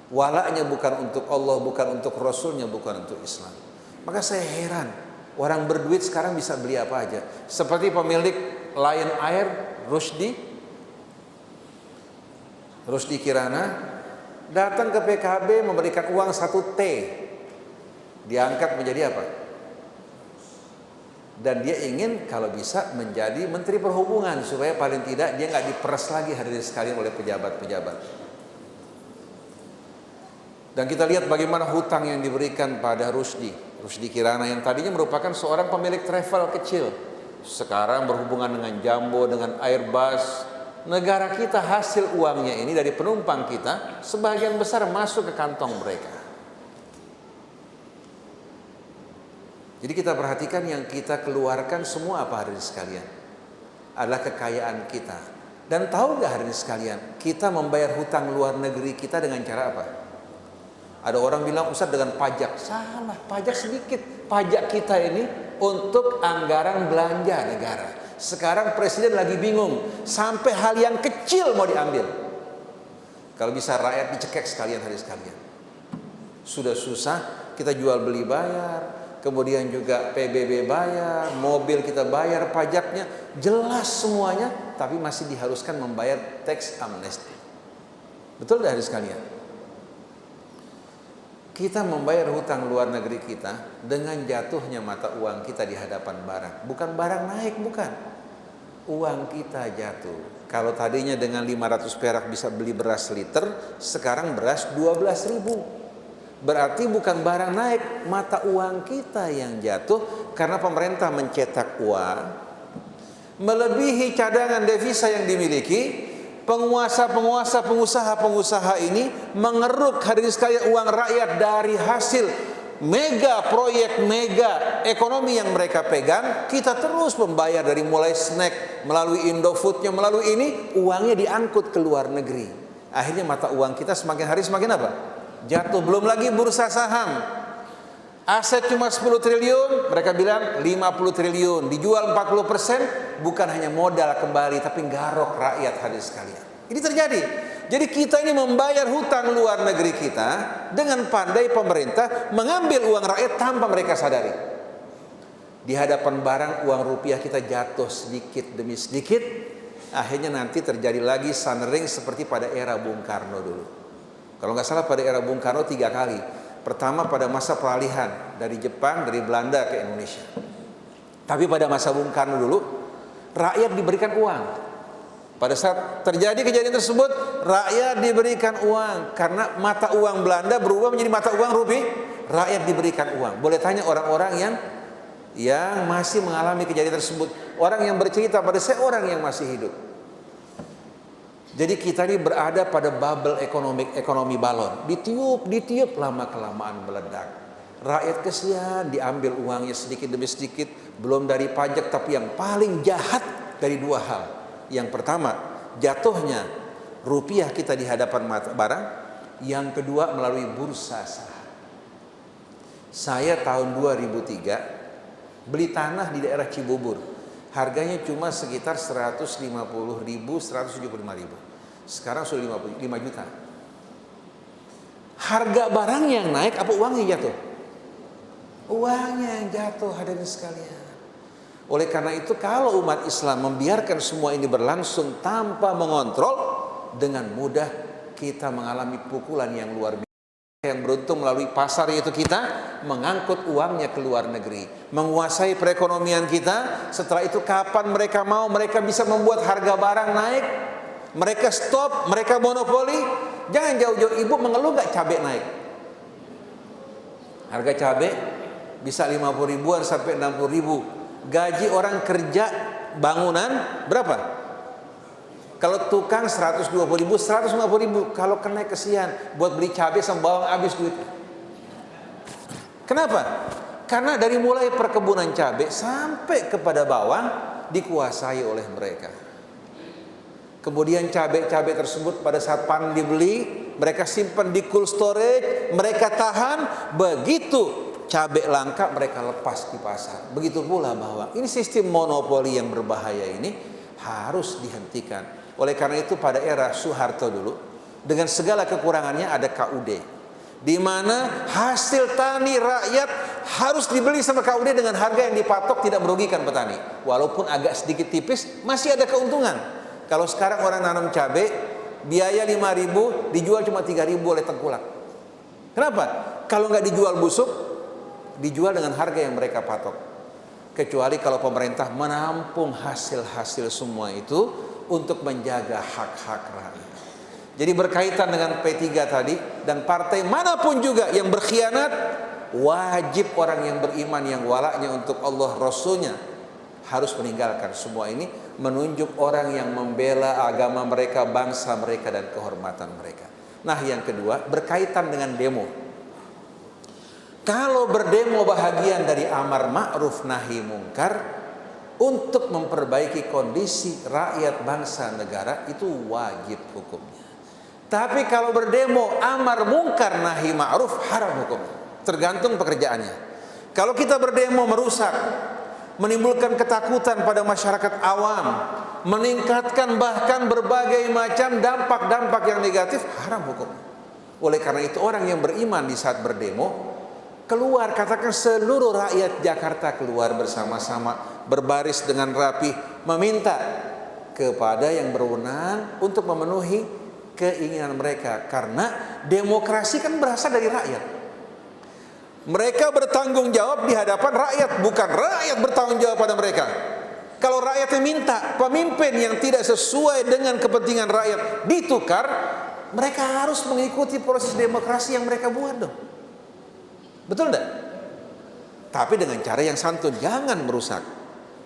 Walaknya bukan untuk Allah, bukan untuk Rasulnya, bukan untuk Islam. Maka saya heran, orang berduit sekarang bisa beli apa aja. Seperti pemilik Lion Air, Rusdi Kirana, datang ke PKB memberikan uang 1 T, diangkat menjadi apa? Dan dia ingin kalau bisa menjadi Menteri Perhubungan, supaya paling tidak dia nggak diperas lagi hadirin sekalian oleh pejabat-pejabat. Dan kita lihat bagaimana hutang yang diberikan pada Rusdi Kirana yang tadinya merupakan seorang pemilik travel kecil, sekarang berhubungan dengan Jambo, dengan Airbus. Negara kita hasil uangnya ini dari penumpang kita sebagian besar masuk ke kantong mereka. Jadi kita perhatikan yang kita keluarkan semua apa hadirin sekalian adalah kekayaan kita. Dan tahu gak hadirin sekalian, kita membayar hutang luar negeri kita dengan cara apa? Ada orang bilang, Ustaz, dengan pajak. Salah, pajak sedikit. Pajak kita ini untuk anggaran belanja negara. Sekarang presiden lagi bingung, sampai hal yang kecil mau diambil. Kalau bisa rakyat dicekek sekalian hadirin sekalian. Sudah susah kita jual beli bayar, kemudian juga PBB bayar, mobil kita bayar pajaknya, jelas semuanya, tapi masih diharuskan membayar tax amnesty. Betul tidak hadirin sekalian? Kita membayar hutang luar negeri kita dengan jatuhnya mata uang kita di hadapan barang. Bukan barang naik, bukan. Uang kita jatuh. Kalau tadinya dengan 500 perak bisa beli beras liter, sekarang beras 12.000. Berarti bukan barang naik, mata uang kita yang jatuh karena pemerintah mencetak uang melebihi cadangan devisa yang dimiliki. Pengusaha ini mengeruk hadirin sekalian uang rakyat dari hasil mega proyek, mega ekonomi yang mereka pegang. Kita terus membayar dari mulai snack, melalui Indofoodnya, melalui ini, uangnya diangkut ke luar negeri. Akhirnya mata uang kita semakin hari semakin apa? Jatuh. Belum lagi bursa saham, aset cuma 10 triliun, mereka bilang 50 triliun, dijual 40%, bukan hanya modal kembali, tapi garok rakyat hadirin sekalian. Ini terjadi. Jadi kita ini membayar hutang luar negeri kita dengan pandai pemerintah mengambil uang rakyat tanpa mereka sadari. Di hadapan barang uang rupiah kita jatuh sedikit demi sedikit. Akhirnya nanti terjadi lagi sunring seperti pada era Bung Karno dulu. Kalau nggak salah pada era Bung Karno 3 kali. Pertama pada masa peralihan dari Jepang, dari Belanda ke Indonesia. Tapi pada masa Bung Karno dulu, rakyat diberikan uang. Pada saat terjadi kejadian tersebut, rakyat diberikan uang. Karena mata uang Belanda berubah menjadi mata uang rupiah, rakyat diberikan uang. Boleh tanya orang-orang yang masih mengalami kejadian tersebut. Orang yang bercerita pada saya, orang yang masih hidup. Jadi kita ini berada pada bubble ekonomi balon. Ditiup lama-kelamaan meledak. Rakyat kesian, diambil uangnya sedikit demi sedikit. Belum dari pajak, tapi yang paling jahat dari 2 hal. Yang pertama, jatuhnya rupiah kita di hadapan mata barang. Yang kedua, melalui bursa saham. Saya tahun 2003 beli tanah di daerah Cibubur. Harganya cuma sekitar 150.000, 175.000. Sekarang sudah 5 juta. Harga barang yang naik apa uangnya jatuh? Uangnya yang jatuh hadirin sekalian. Oleh karena itu kalau umat Islam membiarkan semua ini berlangsung tanpa mengontrol, dengan mudah kita mengalami pukulan yang luar biasa. Yang beruntung melalui pasar yaitu kita mengangkut uangnya ke luar negeri, menguasai perekonomian kita. Setelah itu kapan mereka mau, mereka bisa membuat harga barang naik. Mereka stop, mereka monopoli. Jangan jauh-jauh ibu mengeluh nggak cabai naik. Harga cabai bisa 50 ribuan sampai 60 ribu. Gaji orang kerja bangunan berapa? Kalau tukang 120 ribu, 150 ribu. Kalau kena kesian, buat beli cabai sama bawang habis duit. Kenapa? Karena dari mulai perkebunan cabai sampai kepada bawang dikuasai oleh mereka. Kemudian cabai-cabai tersebut pada saat panen dibeli, mereka simpan di cold storage, mereka tahan. Begitu cabai langka, mereka lepas di pasar. Begitu pula bawang. Ini sistem monopoli yang berbahaya ini harus dihentikan. Oleh karena itu pada era Soeharto dulu, dengan segala kekurangannya ada KUD, di mana hasil tani rakyat harus dibeli sama KUD dengan harga yang dipatok tidak merugikan petani. Walaupun agak sedikit tipis, masih ada keuntungan. Kalau sekarang orang nanam cabai, biaya 5.000 dijual cuma 3.000 oleh tengkulak. Kenapa? Kalau nggak dijual busuk, dijual dengan harga yang mereka patok. Kecuali kalau pemerintah menampung hasil-hasil semua itu untuk menjaga hak-hak rakyat. Jadi berkaitan dengan P3 tadi, dan partai manapun juga yang berkhianat, wajib orang yang beriman yang walaknya untuk Allah Rasulnya harus meninggalkan semua ini, menunjuk orang yang membela agama mereka, bangsa mereka, dan kehormatan mereka. Nah yang kedua berkaitan dengan demo. Kalau berdemo bahagian dari amar ma'ruf nahi mungkar untuk memperbaiki kondisi rakyat bangsa negara, itu wajib hukumnya. Tapi kalau berdemo amar mungkar nahi ma'ruf, haram hukumnya. Tergantung pekerjaannya. Kalau kita berdemo merusak, menimbulkan ketakutan pada masyarakat awam, meningkatkan bahkan berbagai macam dampak-dampak yang negatif, haram hukumnya. Oleh karena itu orang yang beriman di saat berdemo keluar, katakan seluruh rakyat Jakarta keluar bersama-sama, berbaris dengan rapi, meminta kepada yang berwenang untuk memenuhi keinginan mereka. Karena demokrasi kan berasal dari rakyat. Mereka bertanggung jawab di hadapan rakyat, bukan rakyat bertanggung jawab pada mereka. Kalau rakyat minta pemimpin yang tidak sesuai dengan kepentingan rakyat ditukar, mereka harus mengikuti proses demokrasi yang mereka buat dong. Betul enggak? Tapi dengan cara yang santun, jangan merusak.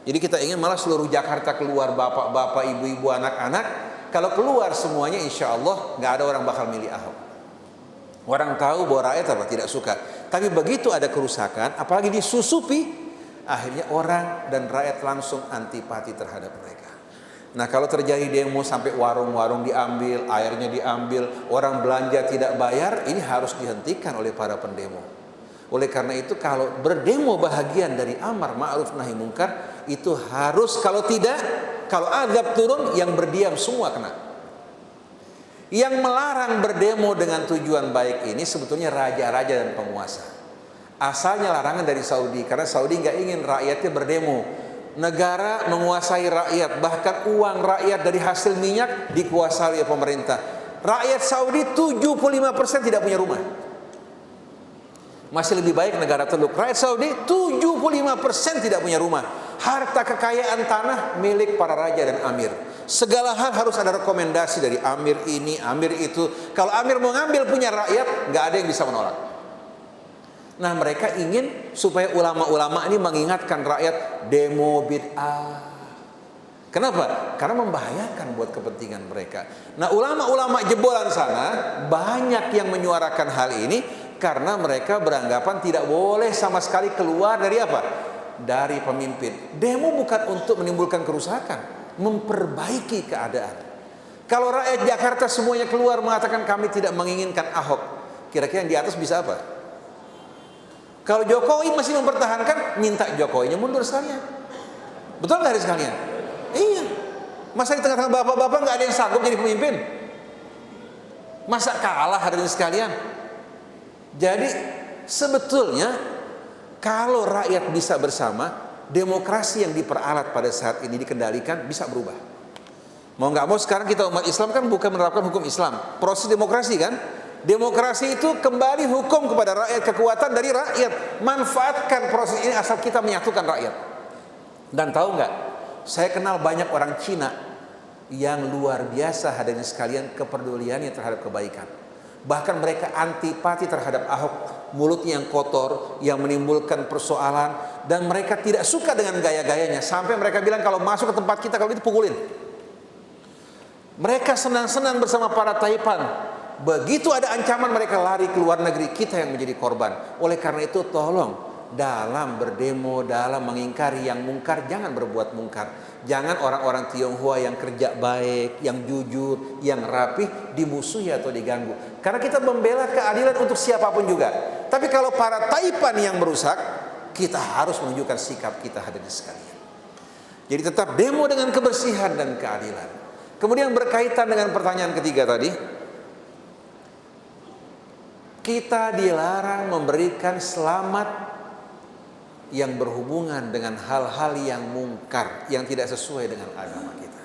Jadi kita ingin malah seluruh Jakarta keluar, bapak-bapak, ibu-ibu, anak-anak. Kalau keluar semuanya, insya Allah nggak ada orang bakal milih Ahok. Orang tahu bahwa rakyat apa tidak suka. Tapi begitu ada kerusakan, apalagi disusupi, akhirnya orang dan rakyat langsung antipati terhadap mereka. Nah kalau terjadi demo sampai warung-warung diambil, airnya diambil, orang belanja tidak bayar, ini harus dihentikan oleh para pendemo. Oleh karena itu kalau berdemo bahagian dari amar ma'ruf nahi mungkar, itu harus, kalau tidak, kalau azab turun, yang berdiam semua kena. Yang melarang berdemo dengan tujuan baik ini sebetulnya raja-raja dan penguasa. Asalnya larangan dari Saudi, karena Saudi nggak ingin rakyatnya berdemo. Negara menguasai rakyat, bahkan uang rakyat dari hasil minyak dikuasai oleh pemerintah. Rakyat Saudi 75% tidak punya rumah. Masih lebih baik negara Teluk. Rakyat Saudi 75% tidak punya rumah. Harta kekayaan tanah milik para raja dan amir. Segala hal harus ada rekomendasi dari amir ini, amir itu. Kalau amir mau ngambil punya rakyat, nggak ada yang bisa menolak. Nah mereka ingin supaya ulama-ulama ini mengingatkan rakyat demo bid'ah. Kenapa? Karena membahayakan buat kepentingan mereka. Nah ulama-ulama jebolan sana banyak yang menyuarakan hal ini karena mereka beranggapan tidak boleh sama sekali keluar dari apa? Dari pemimpin. Demo bukan untuk menimbulkan kerusakan, memperbaiki keadaan. Kalau rakyat Jakarta semuanya keluar mengatakan kami tidak menginginkan Ahok, kira-kira yang di atas bisa apa? Kalau Jokowi masih mempertahankan, minta Jokowinya mundur sekalian. Betul nggak hari sekalian? Iya. Masa di tengah-tengah bapak-bapak nggak ada yang sanggup jadi pemimpin? Masa kalah hadirin sekalian? Jadi sebetulnya kalau rakyat bisa bersama, demokrasi yang diperalat pada saat ini dikendalikan bisa berubah. Mau nggak mau sekarang kita umat Islam kan bukan menerapkan hukum Islam, proses demokrasi kan. Demokrasi itu kembali hukum kepada rakyat, kekuatan dari rakyat. Manfaatkan proses ini asal kita menyatukan rakyat. Dan tahu nggak, saya kenal banyak orang Cina yang luar biasa hadirin sekalian kepeduliannya terhadap kebaikan. Bahkan mereka antipati terhadap Ahok, mulutnya yang kotor, yang menimbulkan persoalan, dan mereka tidak suka dengan gaya-gayanya. Sampai mereka bilang kalau masuk ke tempat kita, kalau itu pukulin. Mereka senang-senang bersama para Taipan. Begitu ada ancaman mereka lari ke luar negeri, kita yang menjadi korban. Oleh karena itu tolong dalam berdemo, dalam mengingkari yang mungkar, jangan berbuat mungkar. Jangan orang-orang Tionghoa yang kerja baik, yang jujur, yang rapih dimusuhi atau diganggu. Karena kita membela keadilan untuk siapapun juga. Tapi kalau para Taipan yang merusak, kita harus menunjukkan sikap kita hadirin sekalian. Jadi tetap demo dengan kebersihan dan keadilan. Kemudian berkaitan dengan pertanyaan ketiga tadi, kita dilarang memberikan selamat yang berhubungan dengan hal-hal yang mungkar, yang tidak sesuai dengan agama kita.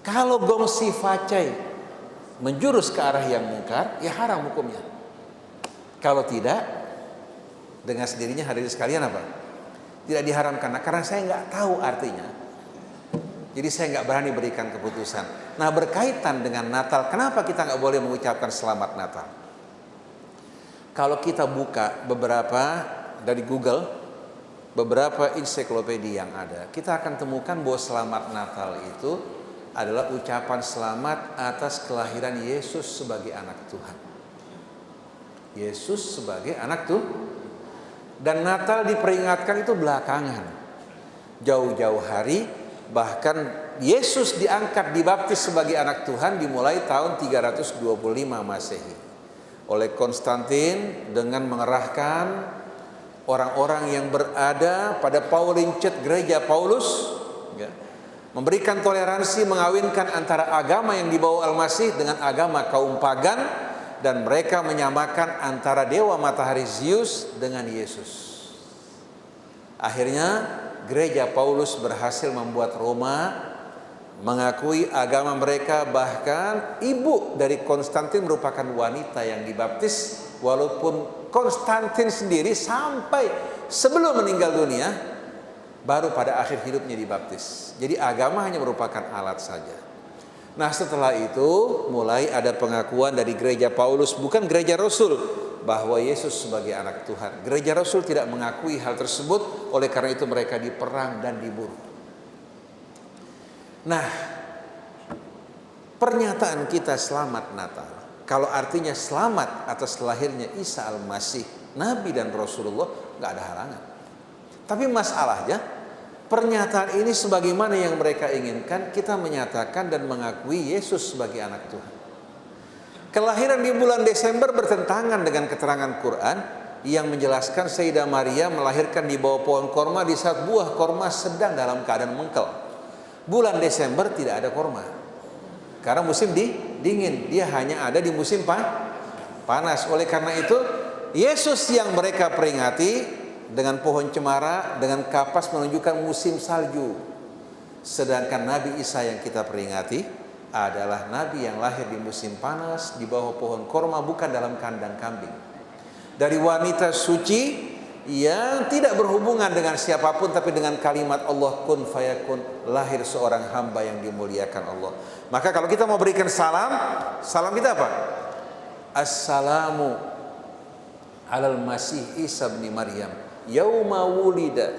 Kalau gongsi facai menjurus ke arah yang mungkar, ya haram hukumnya. Kalau tidak, dengan sendirinya hadirin sekalian apa? Tidak diharamkan. Karena saya nggak tahu artinya, jadi saya nggak berani berikan keputusan. Nah, berkaitan dengan Natal, kenapa kita nggak boleh mengucapkan selamat Natal? Kalau kita buka beberapa dari Google, beberapa ensiklopedia yang ada, kita akan temukan bahwa selamat Natal itu adalah ucapan selamat atas kelahiran Yesus sebagai anak Tuhan. Yesus sebagai anak Tuhan. Dan Natal diperingatkan itu belakangan, jauh-jauh hari. Bahkan Yesus diangkat, dibaptis sebagai anak Tuhan dimulai tahun 325 Masehi oleh Konstantin dengan mengerahkan orang-orang yang berada pada Paulincet gereja Paulus, ya, memberikan toleransi mengawinkan antara agama yang dibawa Al-Masih dengan agama kaum pagan, dan mereka menyamakan antara dewa matahari Zeus dengan Yesus. Akhirnya gereja Paulus berhasil membuat Roma mengakui agama mereka. Bahkan ibu dari Konstantin merupakan wanita yang dibaptis, walaupun Konstantin sendiri sampai sebelum meninggal dunia baru pada akhir hidupnya dibaptis. Jadi agama hanya merupakan alat saja. Nah, setelah itu mulai ada pengakuan dari gereja Paulus, bukan gereja Rasul, bahwa Yesus sebagai anak Tuhan. Gereja Rasul tidak mengakui hal tersebut, oleh karena itu mereka diperang dan dibunuh. Nah, pernyataan kita selamat Natal, kalau artinya selamat atas lahirnya Isa Al-Masih, Nabi dan Rasulullah, nggak ada halangan. Tapi masalahnya, pernyataan ini sebagaimana yang mereka inginkan, kita menyatakan dan mengakui Yesus sebagai anak Tuhan. Kelahiran di bulan Desember bertentangan dengan keterangan Quran yang menjelaskan Sayyidah Maria melahirkan di bawah pohon korma di saat buah korma sedang dalam keadaan mengkel. Bulan Desember tidak ada korma karena musim dingin, dia hanya ada di musim panas. Oleh karena itu Yesus yang mereka peringati dengan pohon cemara, dengan kapas menunjukkan musim salju. Sedangkan Nabi Isa yang kita peringati adalah Nabi yang lahir di musim panas di bawah pohon korma, bukan dalam kandang kambing. Dari wanita suci yang tidak berhubungan dengan siapapun, tapi dengan kalimat Allah kun fayakun, lahir seorang hamba yang dimuliakan Allah. Maka kalau kita mau berikan salam, salam kita apa? Assalamu alal masih Isa bin Maryam yauma wulida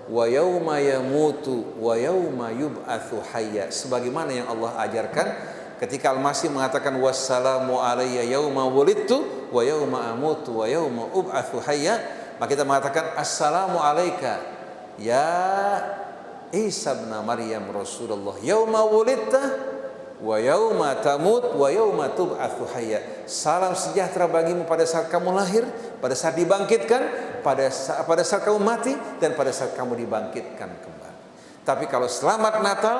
wa yauma yamutu wa yauma yub'atsu hayya. Sebagaimana yang Allah ajarkan ketika Al-Masih mengatakan wassalamu alayya yauma wulidtu wa yauma amutu wa yauma ub'atsu hayya, maka kita mengatakan assalamu alayka ya Isa bin Maryam Rasulullah yauma wulidta wa yauma tamut wa yauma tub'atsu hayya. Salam sejahtera bagimu pada saat kamu lahir, pada saat dibangkitkan, pada saat kamu mati, dan pada saat kamu dibangkitkan kembali. Tapi kalau selamat Natal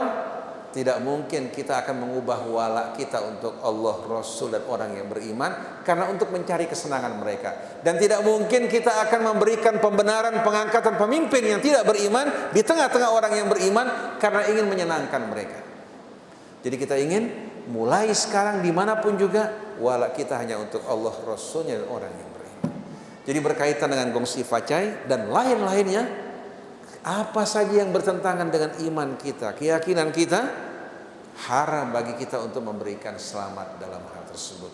Tidak mungkin kita akan mengubah wala kita untuk Allah, Rasul, dan orang yang beriman karena untuk mencari kesenangan mereka. Dan tidak mungkin kita akan memberikan pembenaran pengangkatan pemimpin yang tidak beriman di tengah-tengah orang yang beriman karena ingin menyenangkan mereka. Jadi kita ingin mulai sekarang dimanapun juga wala kita hanya untuk Allah, Rasulnya, dan orang yang beriman. Jadi berkaitan dengan gongsi facai dan lain-lainnya, apa saja yang bertentangan dengan iman kita, keyakinan kita, haram bagi kita untuk memberikan selamat dalam hal tersebut.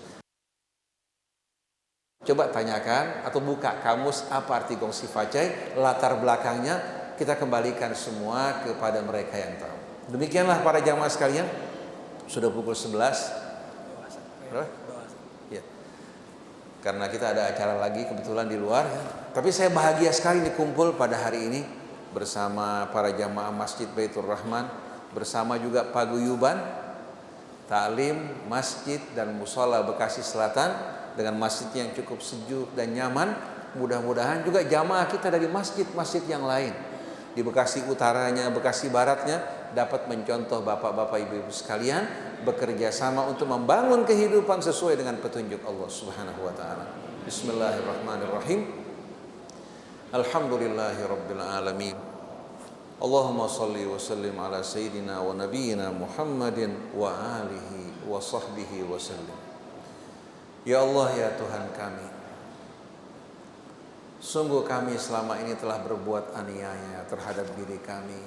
Coba tanyakan atau buka kamus apa arti gongsi facai, latar belakangnya, kita kembalikan semua kepada mereka yang tahu. Demikianlah para jamaah sekalian, sudah pukul 11. Berapa? Ya. Karena kita ada acara lagi kebetulan di luar, ya. Tapi saya bahagia sekali dikumpul pada hari ini bersama para jamaah Masjid Baitur Rahman, bersama juga paguyuban taklim masjid dan musola Bekasi Selatan dengan masjid yang cukup sejuk dan nyaman. Mudah-mudahan juga jamaah kita dari masjid-masjid yang lain di Bekasi utaranya, Bekasi baratnya dapat mencontoh bapak-bapak, ibu-ibu sekalian bekerja sama untuk membangun kehidupan sesuai dengan petunjuk Allah Subhanahu wa taala. Bismillahirrahmanirrahim. Alhamdulillahirabbil alamin. Allahumma salli wa sallim ala sayyidina wa nabiyyina Muhammadin wa alihi wa sahbihi wa sallim. Ya Allah, ya Tuhan kami, sungguh kami selama ini telah berbuat aniaya terhadap diri kami,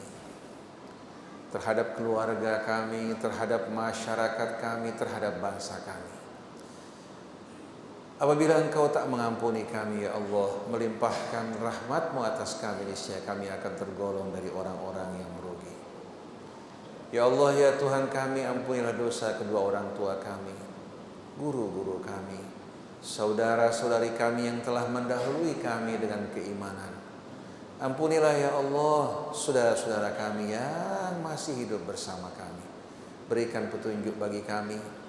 terhadap keluarga kami, terhadap masyarakat kami, terhadap bangsa kami. Apabila Engkau tak mengampuni kami, ya Allah, melimpahkan rahmat-Mu atas kami, niscaya kami akan tergolong dari orang-orang yang merugi. Ya Allah, ya Tuhan kami, ampunilah dosa kedua orang tua kami, guru-guru kami, saudara-saudari kami yang telah mendahului kami dengan keimanan. Ampunilah ya Allah saudara-saudara kami yang masih hidup bersama kami. Berikan petunjuk bagi kami.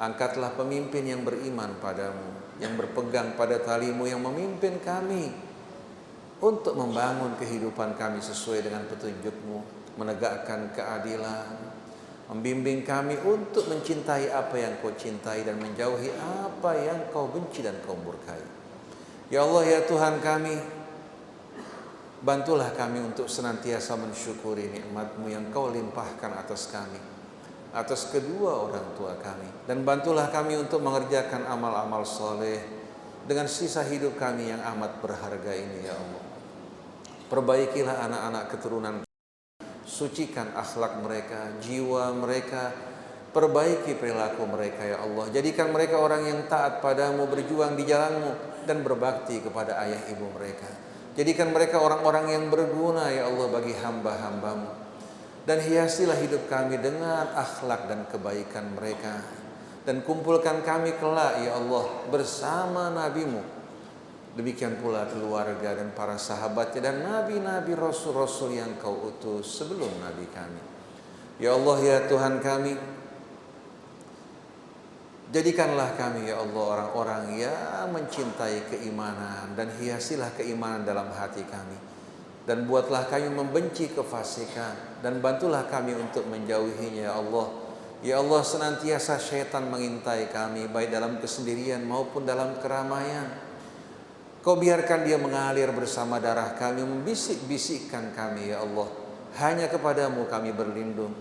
Angkatlah pemimpin yang beriman padamu, yang berpegang pada tali-Mu, yang memimpin kami untuk membangun kehidupan kami sesuai dengan petunjuk-Mu, menegakkan keadilan, membimbing kami untuk mencintai apa yang Kau cintai dan menjauhi apa yang Kau benci dan Kau murkai. Ya Allah, ya Tuhan kami, bantulah kami untuk senantiasa mensyukuri nikmat-Mu yang Kau limpahkan atas kami, atas kedua orang tua kami, dan bantulah kami untuk mengerjakan amal-amal soleh dengan sisa hidup kami yang amat berharga ini, ya Allah. Perbaikilah anak-anak keturunan, sucikan akhlak mereka, jiwa mereka, perbaiki perilaku mereka, ya Allah. Jadikan mereka orang yang taat padamu, berjuang di jalan-Mu, dan berbakti kepada ayah ibu mereka. Jadikan mereka orang-orang yang berguna, ya Allah, bagi hamba-hamba-Mu. Dan hiasilah hidup kami dengan akhlak dan kebaikan mereka. Dan kumpulkan kami kelak, ya Allah, bersama Nabi-Mu. Demikian pula keluarga dan para sahabatnya dan nabi-nabi, rasul-rasul yang Kau utus sebelum Nabi kami. Ya Allah, ya Tuhan kami, jadikanlah kami, ya Allah, orang-orang yang mencintai keimanan, dan hiasilah keimanan dalam hati kami. Dan buatlah kami membenci kefasikan, dan bantulah kami untuk menjauhinya, ya Allah. Ya Allah, senantiasa syaitan mengintai kami, baik dalam kesendirian maupun dalam keramaian. Kau biarkan dia mengalir bersama darah kami, membisik-bisikkan kami, ya Allah. Hanya kepadamu kami berlindung,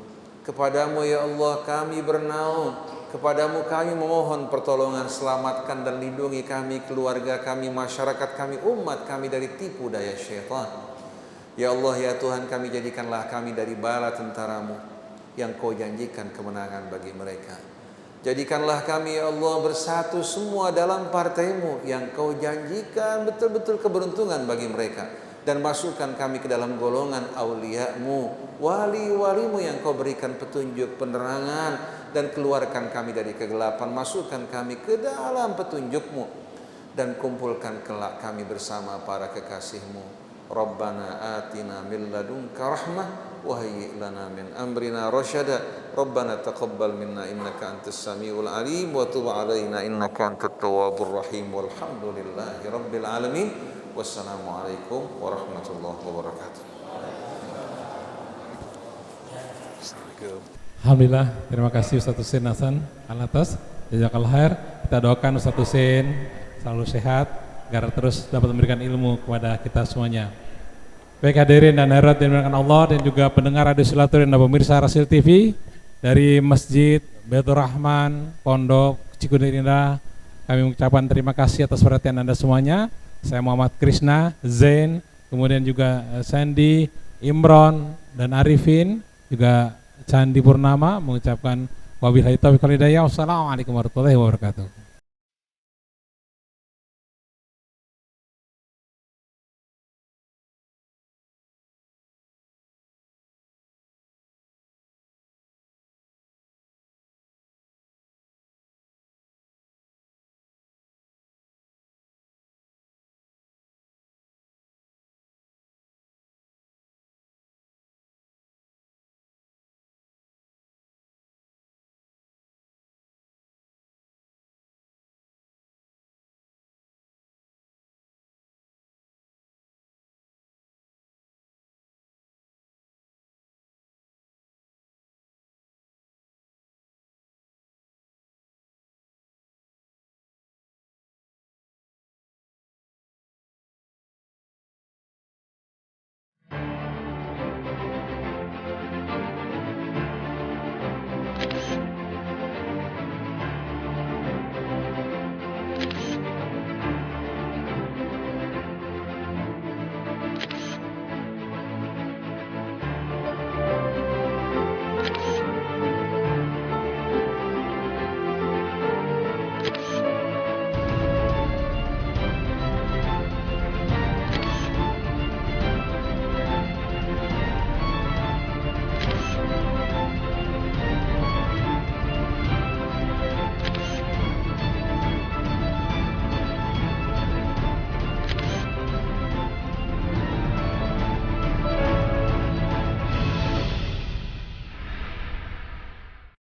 kepadamu, ya Allah, kami bernaung, kepadamu kami memohon pertolongan. Selamatkan dan lindungi kami, keluarga kami, masyarakat kami, umat kami dari tipu daya syaitan. Ya Allah, ya Tuhan kami, jadikanlah kami dari bala tentara-Mu yang Kau janjikan kemenangan bagi mereka. Jadikanlah kami, ya Allah, bersatu semua dalam partai-Mu yang Kau janjikan betul-betul keberuntungan bagi mereka. Dan masukkan kami ke dalam golongan aulia-Mu, wali-wali-Mu yang Kau berikan petunjuk, penerangan, dan keluarkan kami dari kegelapan. Masukkan kami ke dalam petunjuk-Mu, dan kumpulkan kelak kami bersama para kekasih-Mu. Rabbana atina min ladunka rahmah wa hayyi' lana min amrina rasyada. Rabbana taqabbal minna innaka antas samiul alim wa tub 'alaina innaka antat tawwabur rahim. Walhamdulillahi rabbil alamin. Wassalamualaikum warahmatullahi wabarakatuh. Assalamualaikum. Alhamdulillah, terima kasih Ustaz Husin Hasan Alatas. Jazakallah khair. Kita doakan Ustaz Husin selalu sehat agar terus dapat memberikan ilmu kepada kita semuanya. Baik hadirin dan hadirat yang dimuliakan Allah dan juga pendengar Radio Silaturahim dan pemirsa Rasil TV dari Masjid Baitur Rahman Pondok Cikunir, kami mengucapkan terima kasih atas perhatian Anda semuanya. Saya Muhammad Krishna, Zain, kemudian juga Sandy, Imron dan Arifin, juga Candi Purnama mengucapkan wabillahi taufiq wal hidayah. Wassalamualaikum warahmatullahi wabarakatuh.